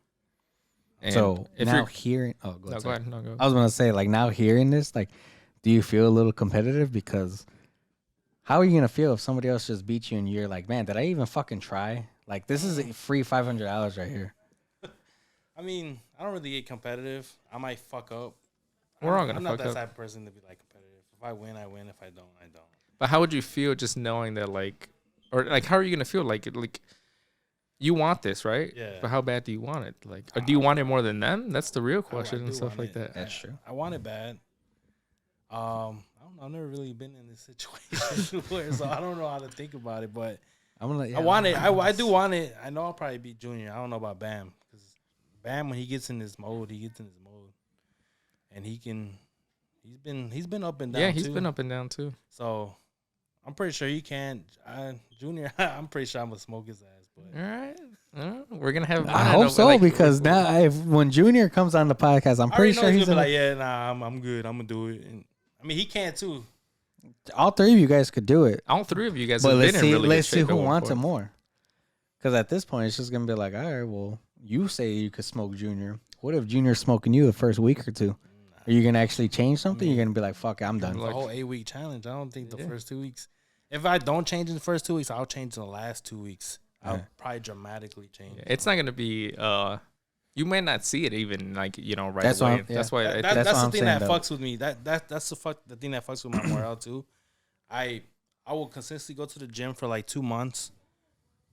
And so now hearing, go ahead. No, go. I was gonna say, like, now hearing this, like, do you feel a little competitive? Because how are you gonna feel if somebody else just beats you and you're like, man, did I even fucking try? Like, this is a free $500 right here. I mean, I don't really get competitive. I might fuck up. We're all gonna I'm fuck up. not that type of person to be like competitive. If I win, I win. If I don't, I don't. But how would you feel just knowing that, like, or like, how are you gonna feel? Like you want this, right? Yeah. But how bad do you want it? Like, or do you want it more than them? That's the real question and stuff like that. That's true. I want it bad. I don't know. I've never really been in this situation before, so I don't know how to think about it. But I want it. I do want it. I know I'll probably beat Junior. I don't know about Bam, because Bam, when he gets in his mode, and he can. He's been up and down. Yeah, he's been up and down too. So I'm pretty sure he can. Junior, I'm pretty sure I'm gonna smoke his ass. But all right, we're gonna have. I hope so, because now when Junior comes on the podcast, I'm pretty sure he's gonna be like, yeah, nah, I'm good. I'm gonna do it. And I mean, he can too. All 3 of you guys could do it. All 3 of you guys. But have let's been in really let's good see shape who at wants it point. more. Because at this point, it's just gonna be like, all right, well, you say you could smoke Junior. What if Junior's smoking you the first week or 2? Are you gonna actually change something? You're gonna be like, fuck it, I'm done. The whole 8-week challenge. I don't think the first 2 weeks. If I don't change in the first 2 weeks, I'll change in the last 2 weeks. I'll probably dramatically change. Yeah, it's not gonna be. You might not see it even right that's away. That's why. That's the thing that fucks with me. That's the thing that fucks with my morale too. I I will consistently go to the gym for like 2 months.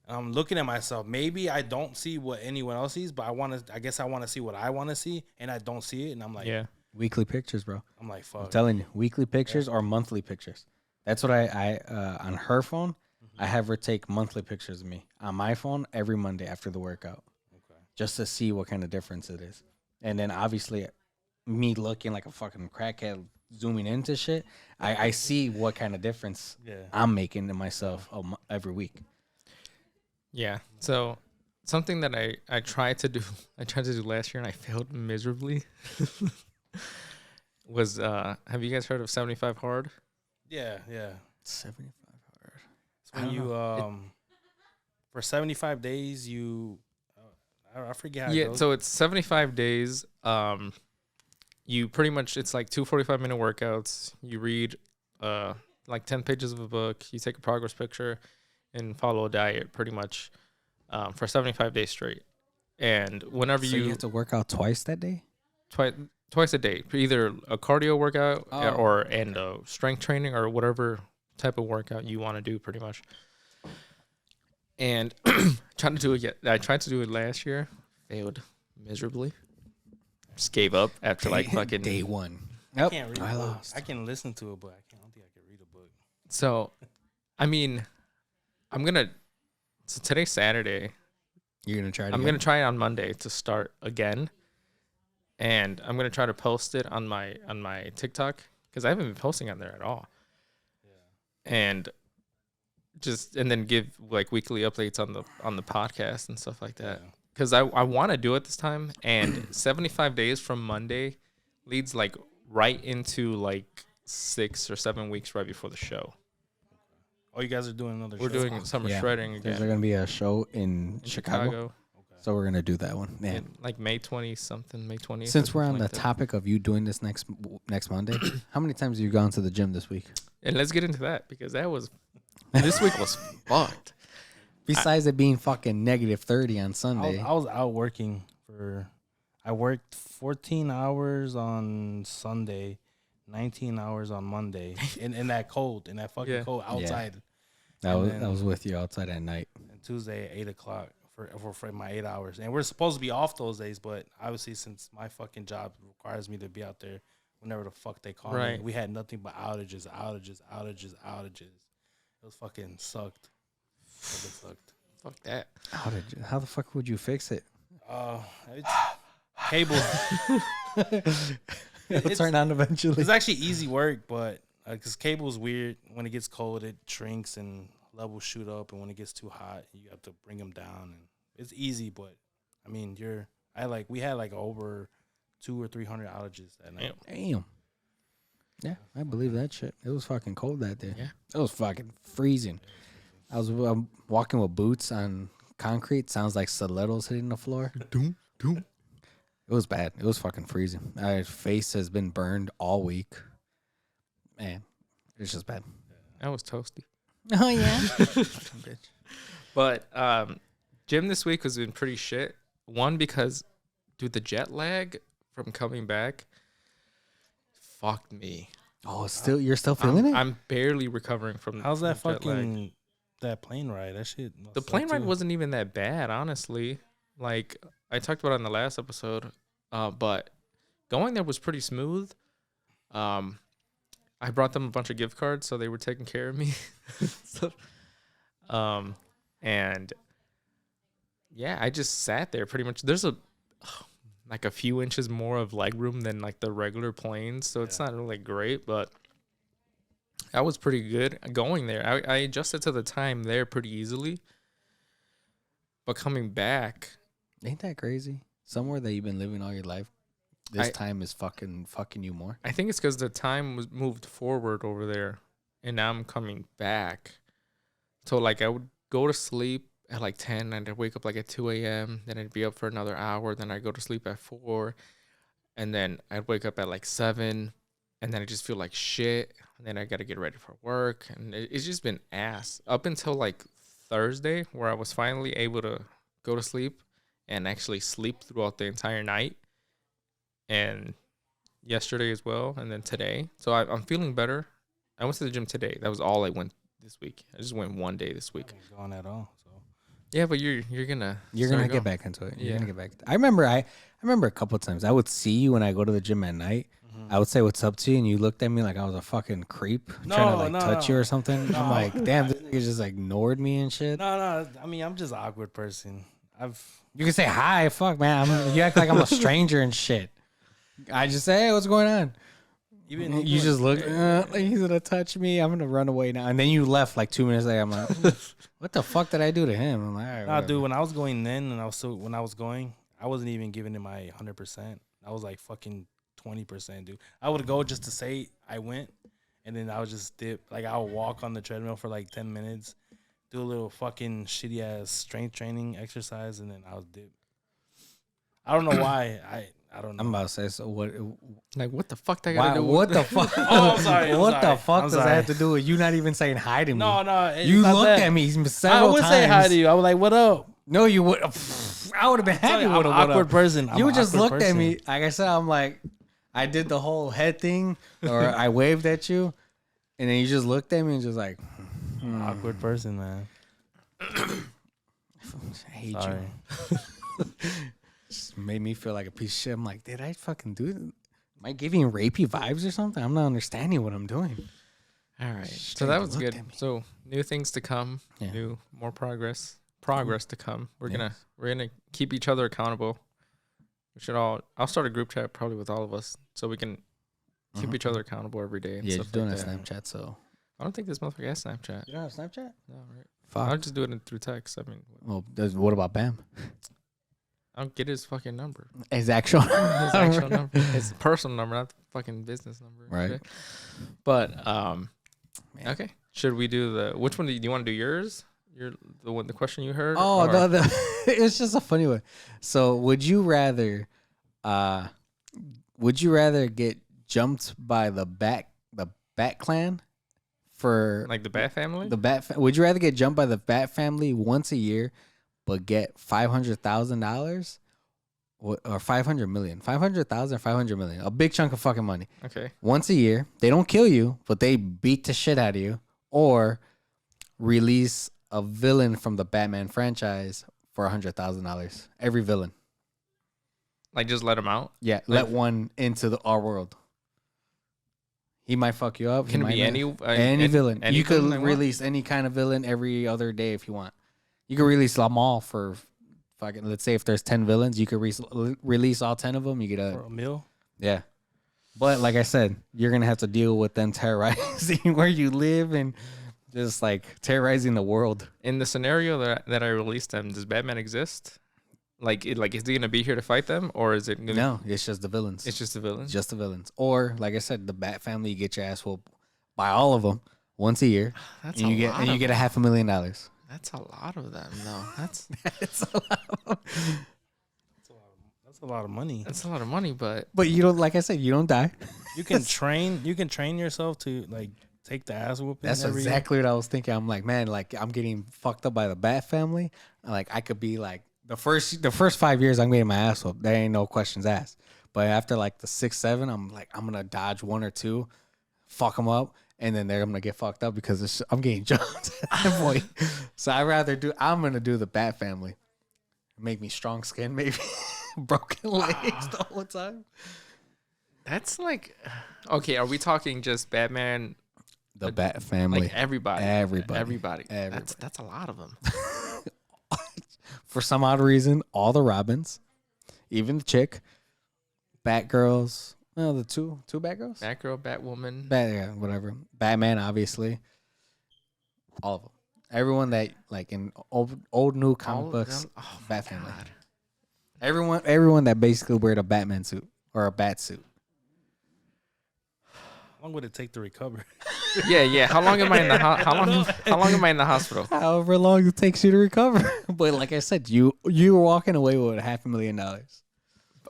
And I'm looking at myself. Maybe I don't see what anyone else sees, but I guess I want to see what I want to see, and I don't see it, and I'm like, Yeah. Weekly pictures, bro. I'm like, fuck. I'm telling you, weekly pictures or monthly pictures. That's what I on her phone, I have her take monthly pictures of me. On my phone, every Monday after the workout. Okay. Just to see what kind of difference it is. And then obviously me looking like a fucking crackhead zooming into shit, I see what kind of difference I'm making to myself every week. Yeah. So something that I tried to do last year and I failed miserably was have you guys heard of 75 hard? Yeah. 75 hard. So when you for 75 days you I forget how it goes. So it's 75 days. You pretty much, it's like 2 45-minute workouts. You read like 10 pages of a book. You take a progress picture and follow a diet pretty much for 75 days straight. And whenever So you have to work out twice that day? Twice a day, either a cardio workout or strength training or whatever type of workout you want to do pretty much. And I tried to do it last year, failed miserably. Just gave up after like fucking day one. I can't read I a book. lost. I can listen to it, but I don't think I can read a book. So, I mean, so today's Saturday. You're going to try it I'm again? going to try it on Monday to start again. And I'm going to try to post it on my TikTok because I haven't been posting on there at all. Yeah. And then give like weekly updates on the podcast and stuff like that. Because I want to do it this time. And 75 days from Monday leads like right into like 6 or 7 weeks right before the show. Oh, you guys are doing another We're show? doing summer shredding again. There's going to be a show in Chicago. So we're going to do that one. Man. Like May 20-something, May 20th. Since we're on the topic of you doing this next Monday, how many times have you gone to the gym this week? And let's get into that because this week was fucked. Besides it being fucking negative 30 on Sunday. I was out working I worked 14 hours on Sunday, 19 hours on Monday in that fucking cold outside. I was with you outside at night. And Tuesday at 8 o'clock for my 8 hours. And we're supposed to be off those days, but obviously since my fucking job requires me to be out there whenever the fuck they call me, we had nothing but outages. It was fucking sucked. Fucking sucked. Fuck that. How the fuck would you fix it? Cable. It'll turn on eventually. It's actually easy work, but because cable's weird. When it gets cold, it shrinks and levels shoot up, and when it gets too hot, you have to bring them down. And it's easy, but I mean, we had like over 200 or 300 outages that night. Damn. Yeah, I believe that shit. It was fucking cold that day. Yeah, it was fucking freezing. I was walking with boots on concrete. Sounds like stilettos hitting the floor. Doom, doom. It was bad. It was fucking freezing. My face has been burned all week. Man, it's just bad. That was toasty. Oh, yeah? Bitch. But gym this week has been pretty shit. One, because, dude, the jet lag from coming back fucked me. Oh, you're still feeling it? I'm barely recovering from How's that jet fucking lag. that plane ride? That shit. The plane ride wasn't even that bad, honestly. Like I talked about it in the last episode, but going there was pretty smooth. I brought them a bunch of gift cards, so they were taking care of me. And yeah, I just sat there pretty much. There's like a few inches more of leg room than like the regular planes, so it's not really great, but that was pretty good going there. I adjusted to the time there pretty easily, but coming back, ain't that crazy? Somewhere that you've been living all your life, this time is fucking you more. I think it's because the time was moved forward over there, and now I'm coming back. So like I would go to sleep at like 10, and I'd wake up like at 2 a.m. Then I'd be up for another hour. Then I'd go to sleep at 4, and then I'd wake up at like 7, and then I just feel like shit. And then I got to get ready for work, and it's just been ass up until like Thursday, where I was finally able to go to sleep and actually sleep throughout the entire night, and yesterday as well, and then today. So I'm feeling better. I went to the gym today. That was all I went this week. I just went 1 day this I week. haven't gone at all. So Yeah, but you're gonna get back into it. You're Yeah. gonna get back. I remember a couple of times I would see you when I go to the gym at night. I would say what's up to you, and you looked at me like I was a fucking creep trying to touch you or something. I'm like, damn, this nigga just ignored me and shit. No. I mean, I'm just an awkward person. You can say hi, fuck man. You act like I'm a stranger and shit. I just say, hey, what's going on? You just look like he's gonna touch me. I'm gonna run away now. And then you left like 2 minutes later. I'm like, what the fuck did I do to him? I'm like, all right, Nah, whatever. dude. When I was going then, and I wasn't even giving it my 100%. I was like fucking 20%, dude. I would go just to say I went, and then I would just dip. Like I would walk on the treadmill for like 10 minutes, do a little fucking shitty ass strength training exercise, and then I would dip. I don't know why. I don't know. I'm about to say, so what? Like, what the fuck that gotta do? What the fuck? Oh, I'm sorry. What the fuck I'm does sorry. that have to do with you not even saying hi to me? No. It's You not looked that. at me I several would times. say hi to you. I was like, "What up?" No, you would. I would have been happy I'm with an a awkward person. You just looked at me. Like I said, I'm like, I did the whole head thing, or I waved at you, and then you just looked at me and just like, Awkward person, man. I hate Sorry. you. Just made me feel like a piece of shit. I'm like, did I fucking do it? Am I giving rapey vibes or something? I'm not understanding what I'm doing. All right. So Straight that was looked good. at me. So new things to come. Yeah. More progress to come. We're Yes. gonna keep each other accountable. We should all. I'll start a group chat probably with all of us so we can keep each other accountable every day. And Yeah, stuff you're doing like a that. Snapchat, so. I don't think this motherfucker has Snapchat. You don't have Snapchat? No, right? Fuck. I'll just do it through text. I mean, Well, what about Bam? I don't get his fucking number. His actual. His actual number. His personal number, not the fucking business number. Right. Okay. But Man. okay. Should we do which one do you want to do yours? The question you heard? Oh, or- no, it's just a funny one. So, would you rather get jumped by the Bat Clan for like the Bat Family? would you rather get jumped by the Bat Family once a year, but get $500,000 or 500 million? 500,000 or 500 million? A big chunk of fucking money Okay. once a year. They don't kill you, but they beat the shit out of you, or release a villain from the Batman franchise for $100,000. Every villain. Like just let him out? Yeah, let one into our world. He might fuck you up. Can it be any villain? any You could villain they want? release any kind of villain every other day if you want. You could release them all for fucking. Let's say if there's 10 villains, you could release all 10 of them. You get For a meal. yeah. But like I said, you're gonna have to deal with them terrorizing where you live and just like terrorizing the world. In the scenario that I released them, does Batman exist? Like is he gonna be here to fight them, or is it gonna? No, it's just the villains. It's just the villains. Just the villains. Or like I said, the Bat Family. You get your ass whooped by all of them once a year, That's and you a lot. get $500,000. That's a lot of them, though. That's It's a lot of- That's a lot of money. that's a lot of money, but But you don't, like I said, you don't die. You can train. You can train yourself to like take the ass whooping. That's every exactly what I was thinking. I'm like, man, like I'm getting fucked up by the Bat Family. Like I could be like the first 5 years I'm getting my ass whooped. There ain't no questions asked. But after like the 6, 7, I'm like, I'm gonna dodge one or two, fuck them up, and then I'm gonna get fucked up because I'm getting jumped at that point. So I'm gonna do the Bat Family. Make me strong skin, maybe broken legs the whole time. that's like okay. Are we talking just Batman? The Bat Family. Like everybody. Everybody. That's a lot of them. For some odd reason, all the Robins, even the chick, Batgirls, well, the two Batgirls, Batgirl, Batwoman. yeah, whatever. Batman, obviously, all of them. Everyone that like in old new comic All of books, them? Oh, Bat Family. God. Everyone that basically wear a Batman suit or a bat suit. How long would it take to recover? Yeah. How long am I in the how long am I in the hospital? However long it takes you to recover. But like I said, you were walking away with $500,000.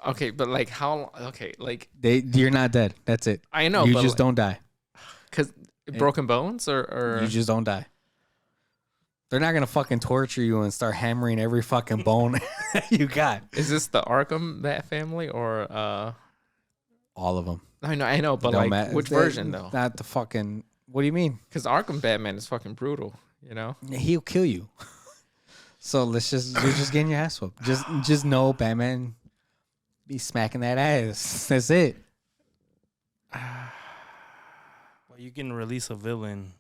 Okay, but like how? Okay, like You're not dead. That's it. I know, You but just don't die. because broken bones or You just don't die. They're not gonna fucking torture you and start hammering every fucking bone you got. is this the Arkham Bat family or All of them. I know, but Don't like matter. which version though? Not the fucking What do you mean? Because Arkham Batman is fucking brutal. You know. He'll kill you. So you're just getting your ass whooped. Just know Batman be smacking that ass. That's it. Well, you can release a villain.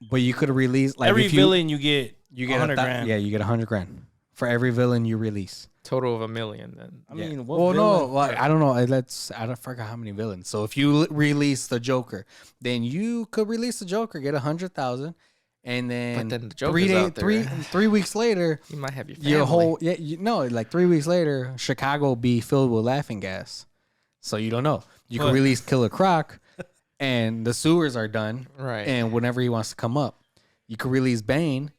But you could release like Every if you, villain you get you get 100 grand. Yeah, you get 100 grand for every villain you release. Total of $1 million. Then. I Yeah. mean, what well, no, villain? like, I don't know. I don't forget how many villains. So if you release the Joker, then you could release the Joker, get 100,000, and then, But then the Joker's out there. 3 weeks later, You might have your family. your whole like 3 weeks later, Chicago will be filled with laughing gas. So you don't know. You can But- release Killer Croc, and the sewers are done. Right. And whenever he wants to come up, you could release Bane.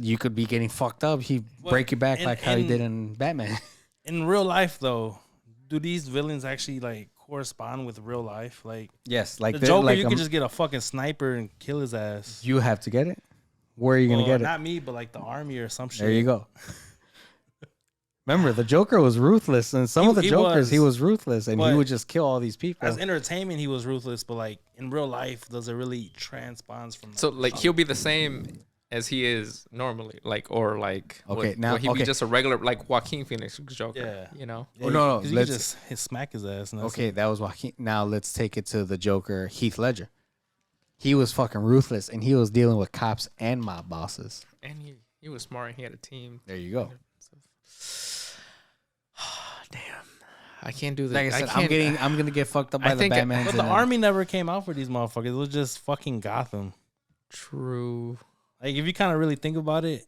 You could be getting fucked up. He break your back like how he did in Batman. In real life, though, do these villains actually like correspond with real life? Like Yes, like the Joker, like, you could just get a fucking sniper and kill his ass. you have to get it. Where are you gonna Well, get it? Not me, but like the army or some shit. There you go. Remember, the Joker was ruthless, and some of the He Jokers was. he was ruthless, and he But would just kill all these people. As entertainment, he was ruthless, but like in real life, does it really transpons from? So like he'll be the same as he is normally, like or like Okay, now- will he okay. be just a regular like Joaquin Phoenix Joker? Yeah. You know. Yeah, Oh, no, 'cause you let's- could just smack his ass. And that's Okay, it. that was Joaquin. Now let's take it to the Joker, Heath Ledger. He was fucking ruthless, and he was dealing with cops and mob bosses. And he was smart. And he had a team. There you go. Damn. I can't do that. Like I said, can't, I'm gonna get fucked up I by the think- Batman. But the army never came out for these motherfuckers. It was just fucking Gotham. True. Like if you kind of really think about it,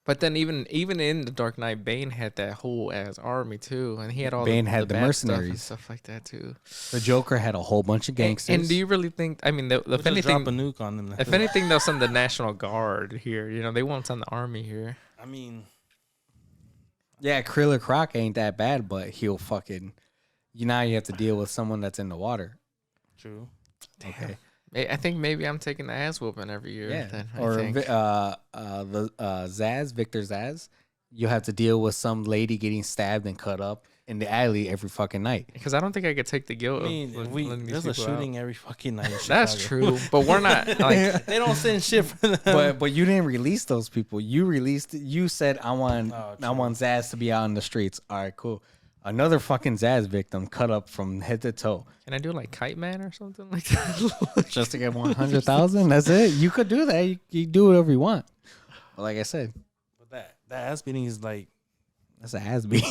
But then even in the Dark Knight, Bane had that whole ass army too, and he had all Bane had the bad stuff and mercenaries. stuff like that too. The Joker had a whole bunch of gangsters. And do you really think? I mean, if we'll just anything, drop a nuke on them. if anything, they'll send the National Guard here. You know, they won't send the army here. I mean, Yeah, Killer Croc ain't that bad, but he'll fucking. You have to deal with someone that's in the water. true. Okay. I think maybe I'm taking the ass whooping every year. Yeah. Then, I Or think. Victor Zaz. You have to deal with some lady getting stabbed and cut up in the alley every fucking night. Because I don't think I could take the guilt. I mean, of letting these there's a people out. shooting every fucking night. In That's Chicago. true, but we're not like. They don't send shit for them. But you didn't release those people. You said I want Oh, I want Zaz to be out in the streets. All right, cool. Another fucking Zaz victim cut up from head to toe Can I do like Kite Man or something like that? just to get 100,000. That's it. You could do that. You do whatever you want. But like I said, But that ass beating is like, that's a has been.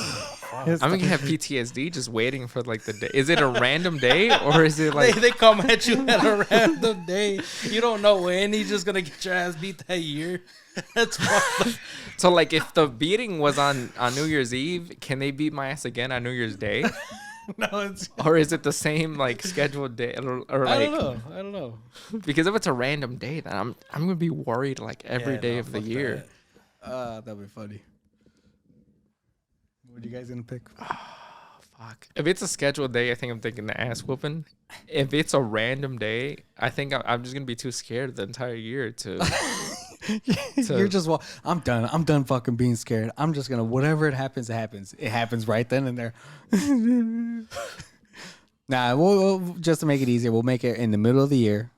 I'm gonna have PTSD just waiting for like the day. Is it a random day or is it like? they come at you at a random day. You don't know when he's just gonna get your ass beat that year. That's fucked up. So like, if the beating was on New Year's Eve, can they beat my ass again on New Year's Day, No, it's. or is it the same like scheduled day? Or I like, don't know. because if it's a random day, then I'm gonna be worried like every Yeah, day no, of the fuck year. that. That'd be funny. What are you guys gonna pick? Fuck. If it's a scheduled day, I think I'm thinking the ass whooping. If it's a random day, I think I'm just gonna be too scared the entire year to. You're just I'm done. I'm done fucking being scared. I'm just gonna whatever it happens, it happens. It happens right then and there. Nah, we'll just to make it easier, we'll make it in the middle of the year,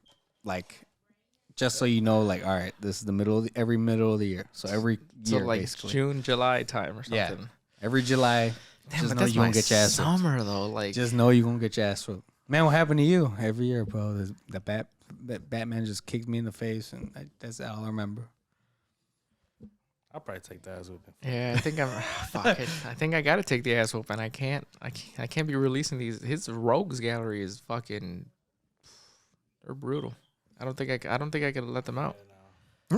like just so you know, like all right, this is the middle of every middle of the year, so every So year like basically. June, July time or Yeah. something. Every July, Damn, just but know that's you gonna my get your ass whooped. summer though. Like, Just know you gonna get your ass whooped. Man, what happened to you every year, bro? That Batman just kicked me in the face, and that's all I remember. I'll probably take that as whooping. yeah, I think I'm. Fuck it. I think I gotta take the ass whooping. I can't be releasing these. His rogues gallery is fucking. They're brutal. I don't think I could let them out.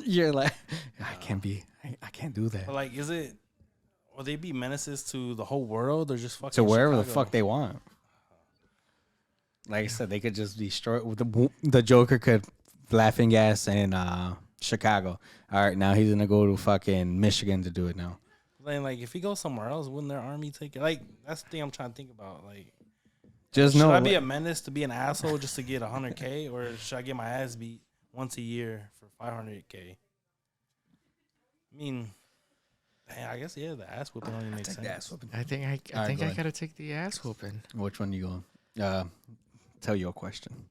You're like, I can't do that. But like, is it? Will they be menaces to the whole world or just fucking To wherever the Chicago? fuck they want. Like I said, they could just destroy. The Joker could laughing gas in Chicago. All right, now he's gonna go to fucking Michigan to do it now. Then like, if he goes somewhere else, wouldn't their army take it? Like, that's the thing I'm trying to think about. Like, Just should know. I be a menace to be an asshole just to get 100K, or should I get my ass beat once a year for 500K? I mean, damn, I guess the ass whooping only makes sense. I think All right, I go ahead. gotta take the ass whooping. Which one you going? Tell your question.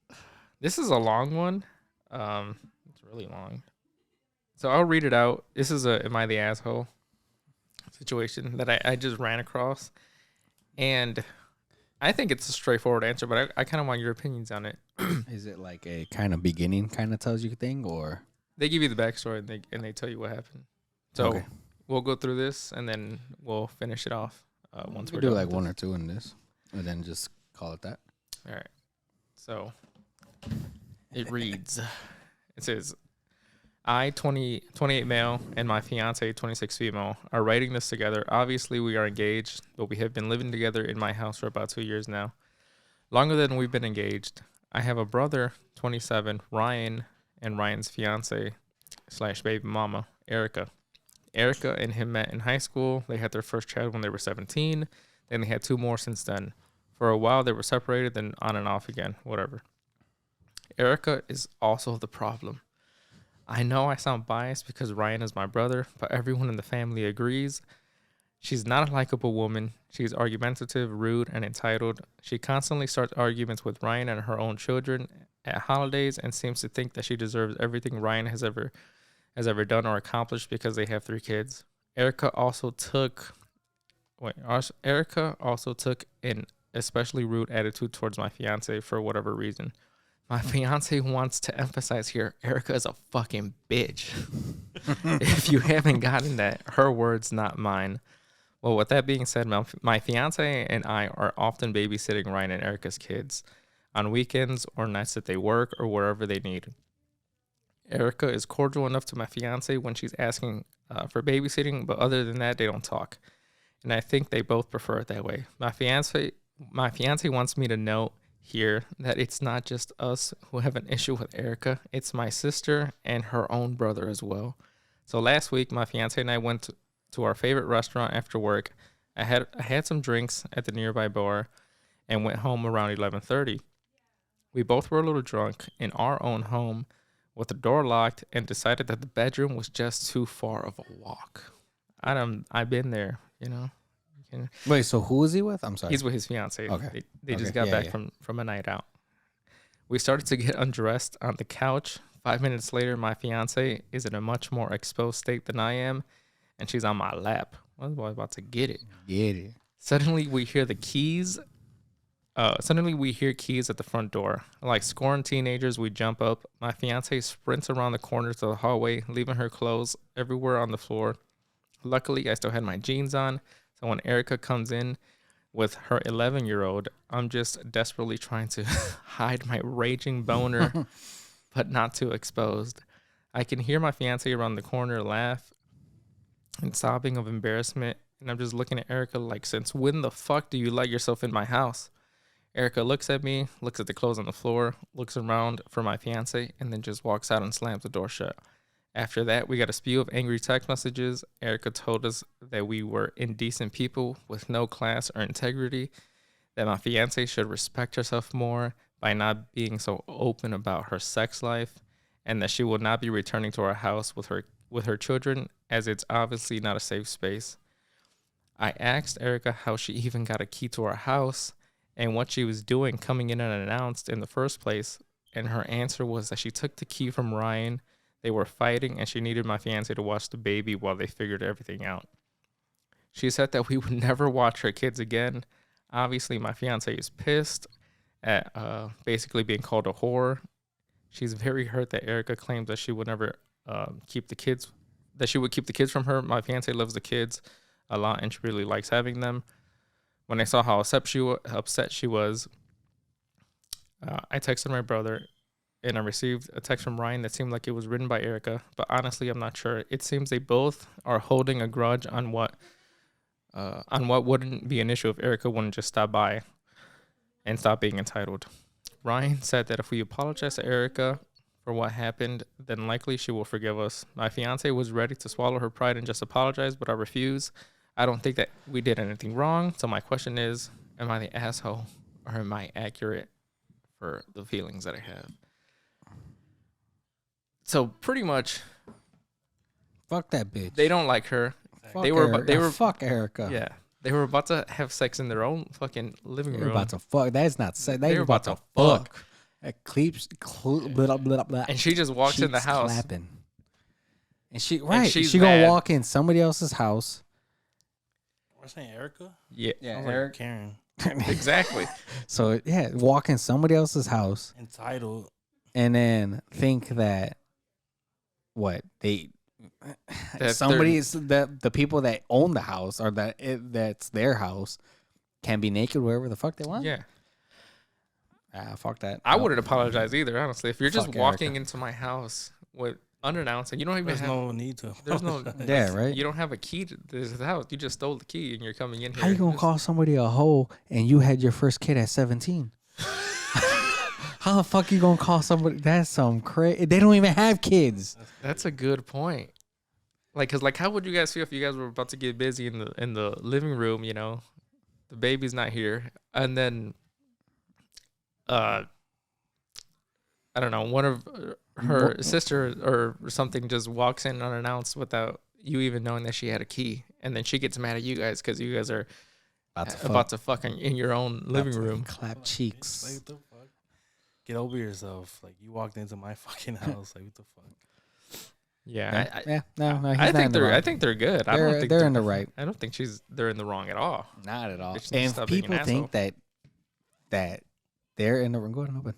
This is a long one. It's really long. So I'll read it out. This is a "Am I the asshole?" situation that I just ran across, and I think it's a straightforward answer, but I kind of want your opinions on it. Is it like a kind of beginning kind of tells you thing, or They give you the backstory and they tell you what happened. So Okay. we'll go through this and then we'll finish it off once we we're do done like with one this. or two in this, and then just call it that? All right. So it reads, it says, I, 28 male, and my fiance, 26 female, are writing this together. Obviously, we are engaged, but we have been living together in my house for about 2 years now. Longer than we've been engaged. I have a brother, 27, Ryan, and Ryan's fiance / baby mama, Erica. Erica and him met in high school. They had their first child when they were 17. Then they had 2 more since then. For a while, they were separated, then on and off again, whatever. Erica is also the problem. I know I sound biased because Ryan is my brother, but everyone in the family agrees. She's not a likable woman. She's argumentative, rude, and entitled. She constantly starts arguments with Ryan and her own children at holidays and seems to think that she deserves everything Ryan has ever done or accomplished because they have 3 kids. Erica also took an especially rude attitude towards my fiance for whatever reason. My fiance wants to emphasize here, Erica is a fucking bitch. If you haven't gotten that, her words, not mine. Well, with that being said, my fiance and I are often babysitting Ryan and Erica's kids on weekends or nights that they work or wherever they need. Erica is cordial enough to my fiance when she's asking for babysitting, but other than that, they don't talk. And I think they both prefer it that way. My fiance wants me to note here that it's not just us who have an issue with Erica. It's my sister and her own brother as well. So last week, my fiance and I went to our favorite restaurant after work. I had some drinks at the nearby bar and went home around 11:30. We both were a little drunk in our own home with the door locked and decided that the bedroom was just too far of a walk. I've been there, you know. Wait, so who is he with? I'm sorry. He's with his fiance. Okay. They just Okay. got Yeah, back yeah. from a night out. We started to get undressed on the couch. 5 minutes later, my fiance is in a much more exposed state than I am, and she's on my lap. I was about to get it. Get it. Suddenly, we hear keys at the front door. Like scorned teenagers, we jump up. My fiance sprints around the corners of the hallway, leaving her clothes everywhere on the floor. Luckily, I still had my jeans on, so when Erica comes in with her 11-year-old, I'm just desperately trying to hide my raging boner, but not too exposed. I can hear my fiance around the corner laugh and sobbing of embarrassment, and I'm just looking at Erica like, since when the fuck do you let yourself in my house? Erica looks at me, looks at the clothes on the floor, looks around for my fiance, and then just walks out and slams the door shut. After that, we got a spew of angry text messages. Erica told us that we were indecent people with no class or integrity, that my fiance should respect herself more by not being so open about her sex life, and that she will not be returning to our house with her children, as it's obviously not a safe space. I asked Erica how she even got a key to our house and what she was doing coming in unannounced in the first place, and her answer was that she took the key from Ryan. They were fighting, and she needed my fiance to watch the baby while they figured everything out. She said that we would never watch her kids again. Obviously, my fiance is pissed at basically being called a whore. She's very hurt that Erica claims that she would never keep the kids from her. My fiance loves the kids a lot, and she really likes having them. When I saw how upset she was, I texted my brother, and I received a text from Ryan that seemed like it was written by Erica, but honestly, I'm not sure. It seems they both are holding a grudge on what wouldn't be an issue if Erica wouldn't just stop by and stop being entitled. Ryan said that if we apologize to Erica for what happened, then likely she will forgive us. My fiance was ready to swallow her pride and just apologize, but I refuse. I don't think that we did anything wrong, so my question is, am I the asshole, or am I accurate for the feelings that I have? So pretty much, Fuck that bitch. they don't like her. Fuck they were- Erica. they were- fuck Erica. Yeah, they were about to have sex in their own fucking living They're room. about to fuck. That's not say. They They're were about about to to fuck. blah, blah, blah. And she just walks in the Cheeks house. clapping. And she she's she gonna mad. walk in somebody else's house. We're saying Erica. Yeah, Sounds like Karen. exactly. So yeah, walk in somebody else's house Entitled. and then think that what they That somebody's the people that own the house or that's their house can be naked wherever the fuck they want. Yeah. Fuck that. I Nope. wouldn't apologize either, honestly. If you're just Fuck walking Erica. into my house with unannounced and you don't even There's have no need to. there's no Yeah, right. You don't have a key to this house. You just stole the key and you're coming in here. How you gonna Just- call somebody a hoe and you had your first kid at 17? How the fuck you gonna call somebody? That's some crazy. They don't even have kids. That's a good point. Like, cause like, how would you guys feel if you guys were about to get busy in the living room? You know, the baby's not here, and then, I don't know, one of her sister or something just walks in unannounced without you even knowing that she had a key, and then she gets mad at you guys because you guys are about to fuck in your own living room. Clap cheeks. Like, what the fuck? Get over yourself. Like, you walked into my fucking house. Like, what the fuck? Yeah, No, he's I not think in the they're wrong. I think they're good. I They're- don't think they're in the right. I don't think they're in the wrong at all. Not at all. They just need to And stop if being an people think that they're in the wrong, go ahead and open.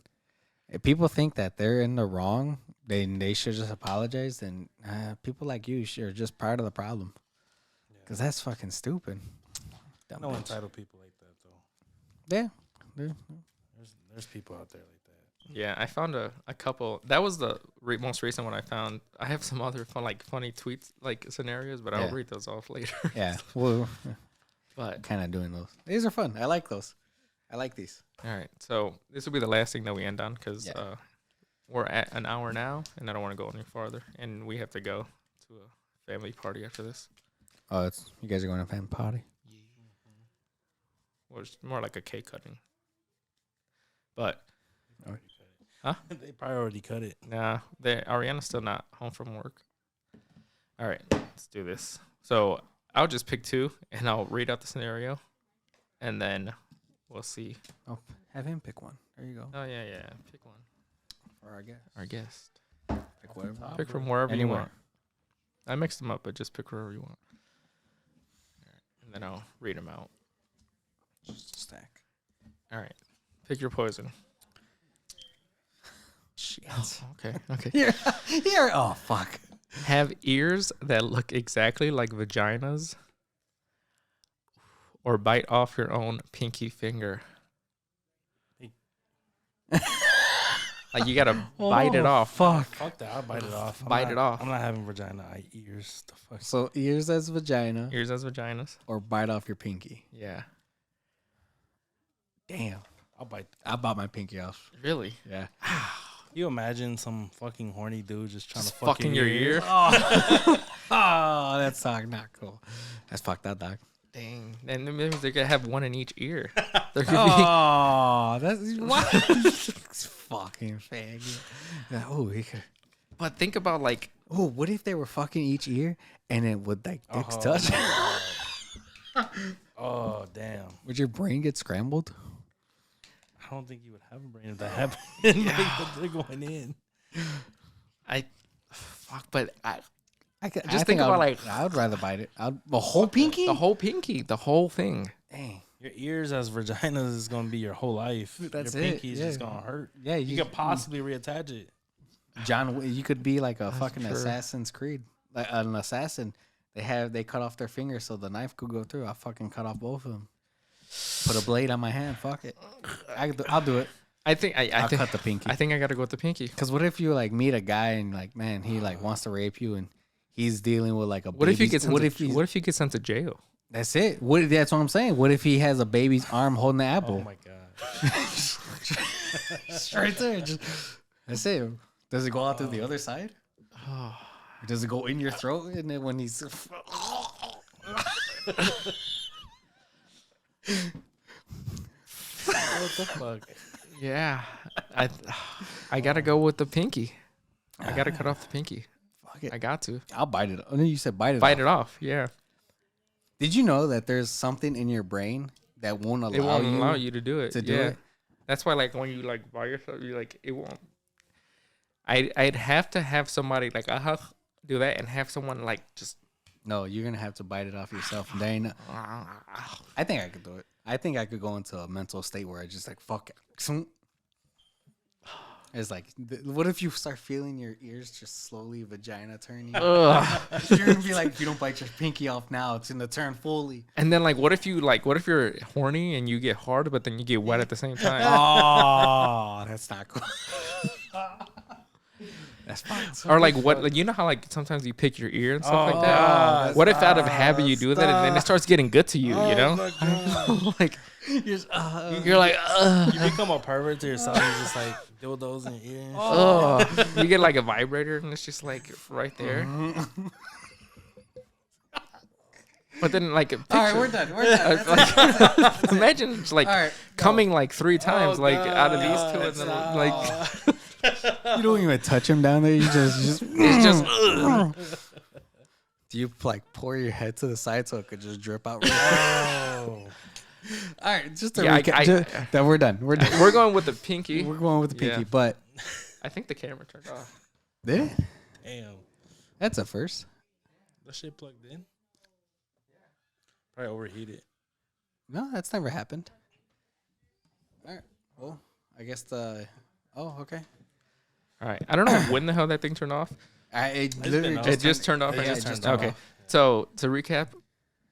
If people think that they're in the wrong, then they should just apologize. Then people like you are just part of the problem. Because that's fucking stupid. Dumb No bitch. entitled people like that, though. Yeah. There's people out there like that. Yeah, I found a couple. That was the most recent one I found. I have some other funny tweets like scenarios, but I'll Yeah. read those off later. Yeah. Well, But kind of doing those. These are fun. I like those. I like these. all right, so this will be the last thing that we end on because Yeah. we're at an hour now, and I don't want to go any farther, and we have to go to a family party after this. Oh, you guys are going to a fan party? Well, it's more like a cake cutting. But They probably already cut it. nah, Ariana's still not home from work. All right, let's do this. So I'll just pick two, and I'll read out the scenario, and then we'll see. Oh, have him pick one. There you go. Oh yeah, pick one. For our guest. Our guest. Pick whatever. Pick from wherever you Anywhere. want. I mixed them up, but just pick wherever you want. All right, and then I'll read them out. Just a stack. All right, pick your poison. Shit. Okay. Here. Oh, fuck. Have ears that look exactly like vaginas, or bite off your own pinky finger. Like you gotta bite it off. Fuck. Fuck that. I'll bite it off. Bite it off. I'm not having vagina ears. The fuck? So ears as vagina Ears as vaginas. or bite off your pinky. Yeah. Damn. I'll bite. I bought my pinky off. Really? Yeah. You imagine some fucking horny dude just trying Just to fuck fucking your ear. Oh, that's not cool. That's fucked up, dog. Dang. And that means they're gonna have one in each ear. They're gonna Oh, that's what? Fucking faggot. Oh, he could. But think about like Oh, what if they were fucking each ear and then would like dicks touch? Oh damn! Would your brain get scrambled? I don't think you would have a brain if that happened. Like, they're going in. but I Just think about, like- I would rather bite it. The whole pinky. the whole pinky, the whole thing. Dang. Your ears as vaginas is gonna be your whole life. That's your it, pinky is yeah. just gonna hurt. Yeah, You could possibly reattach it. You could be like a fucking true. Assassin's Creed, like an assassin. They cut off their fingers so the knife could go through. I fucking cut off both of them. Put a blade on my hand. Fuck it. I'll do it. I think I'll cut the pinky. I think I gotta go with the pinky. Because what if you like meet a guy and like, man, he like wants to rape you and he's dealing with like a. What if he baby's- gets What sent if to, he's, what if he gets sent to jail? That's it. That's what I'm saying. What if he has a baby's arm holding the apple? Oh my god! Right there. That's it. Does it go out through the other side? Oh, Or does it go in your throat? And then when he's What the fuck? yeah. I gotta go with the pinky. I gotta cut off the pinky. fuck it, I got to I'll bite it. Oh, no, you said bite it. bite off. it off. Yeah, Did you know that there's something in your brain that won't it allow won't you allow you to do it. to do yeah. it? That's why, like, when you like by yourself, you like it won't. I'd have to have somebody like do that and have someone like just. No, you're gonna have to bite it off yourself. And there ain't. I think I could do it. I think I could go into a mental state where I just like fuck it. It's like, what if you start feeling your ears just slowly vagina turning? You're gonna be like, if you don't bite your pinky off now, it's gonna turn fully. And then like, what if you're horny and you get hard, but then you get wet at the same time? Oh, that's not cool. That's fine. Or like what? Like, you know how like sometimes you pick your ear and stuff like that. What if out of habit you do that and then it starts getting good to you? You know, like you're like, you become a pervert to yourself. You're just like dildos in your ear. oh, you get like a vibrator and it's just like right there. But then like, all right, we're done. We're done. Like, imagine it's like right, coming like 3 times like out of these two and then like. You don't even touch him down there. You just It's just. Do you like pour your head to the side so it could just drip out? All right, just to recap. That we're done. We're done. We're going with the pinky. We're going with the pinky, Yeah. but I think the camera turned off. did it? Damn, That's a first. that shit plugged in. Probably overheated. No, that's never happened. All right. Well, I guess the. Oh, okay. All right. I don't know when the hell that thing turned off. It been literally off. It just turned off. Yeah, right? it just turned Okay. off. So to recap,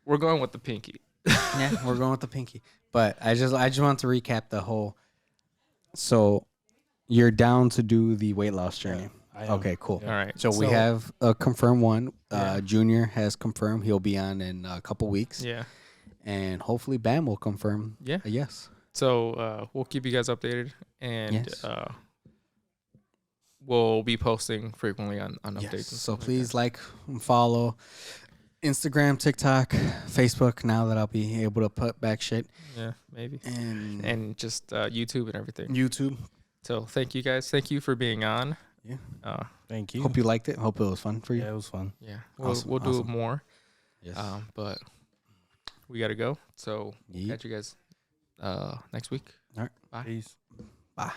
we're going with the pinky. Yeah, we're going with the pinky. But I just want to recap the whole. So, you're down to do the weight loss journey. I am. Okay, cool. All right. So we have a confirmed one. Junior has confirmed he'll be on in a couple weeks. Yeah. And hopefully Bam will confirm Yeah. a yes. So we'll keep you guys updated, and Yes. we'll be posting frequently on updates. Yes. And So stuff please like and follow Instagram, TikTok, Facebook, now that I'll be able to put back shit. Yeah, maybe. And Just YouTube and everything. YouTube. So thank you guys. Thank you for being on. Yeah. Thank you. Hope you liked it. Hope it was fun for you. Yeah, it was fun. Yeah. Awesome, We'll do awesome. more. Yes. But we got to go. So Yeet. catch you guys next week. All right. Bye. Peace. Bye.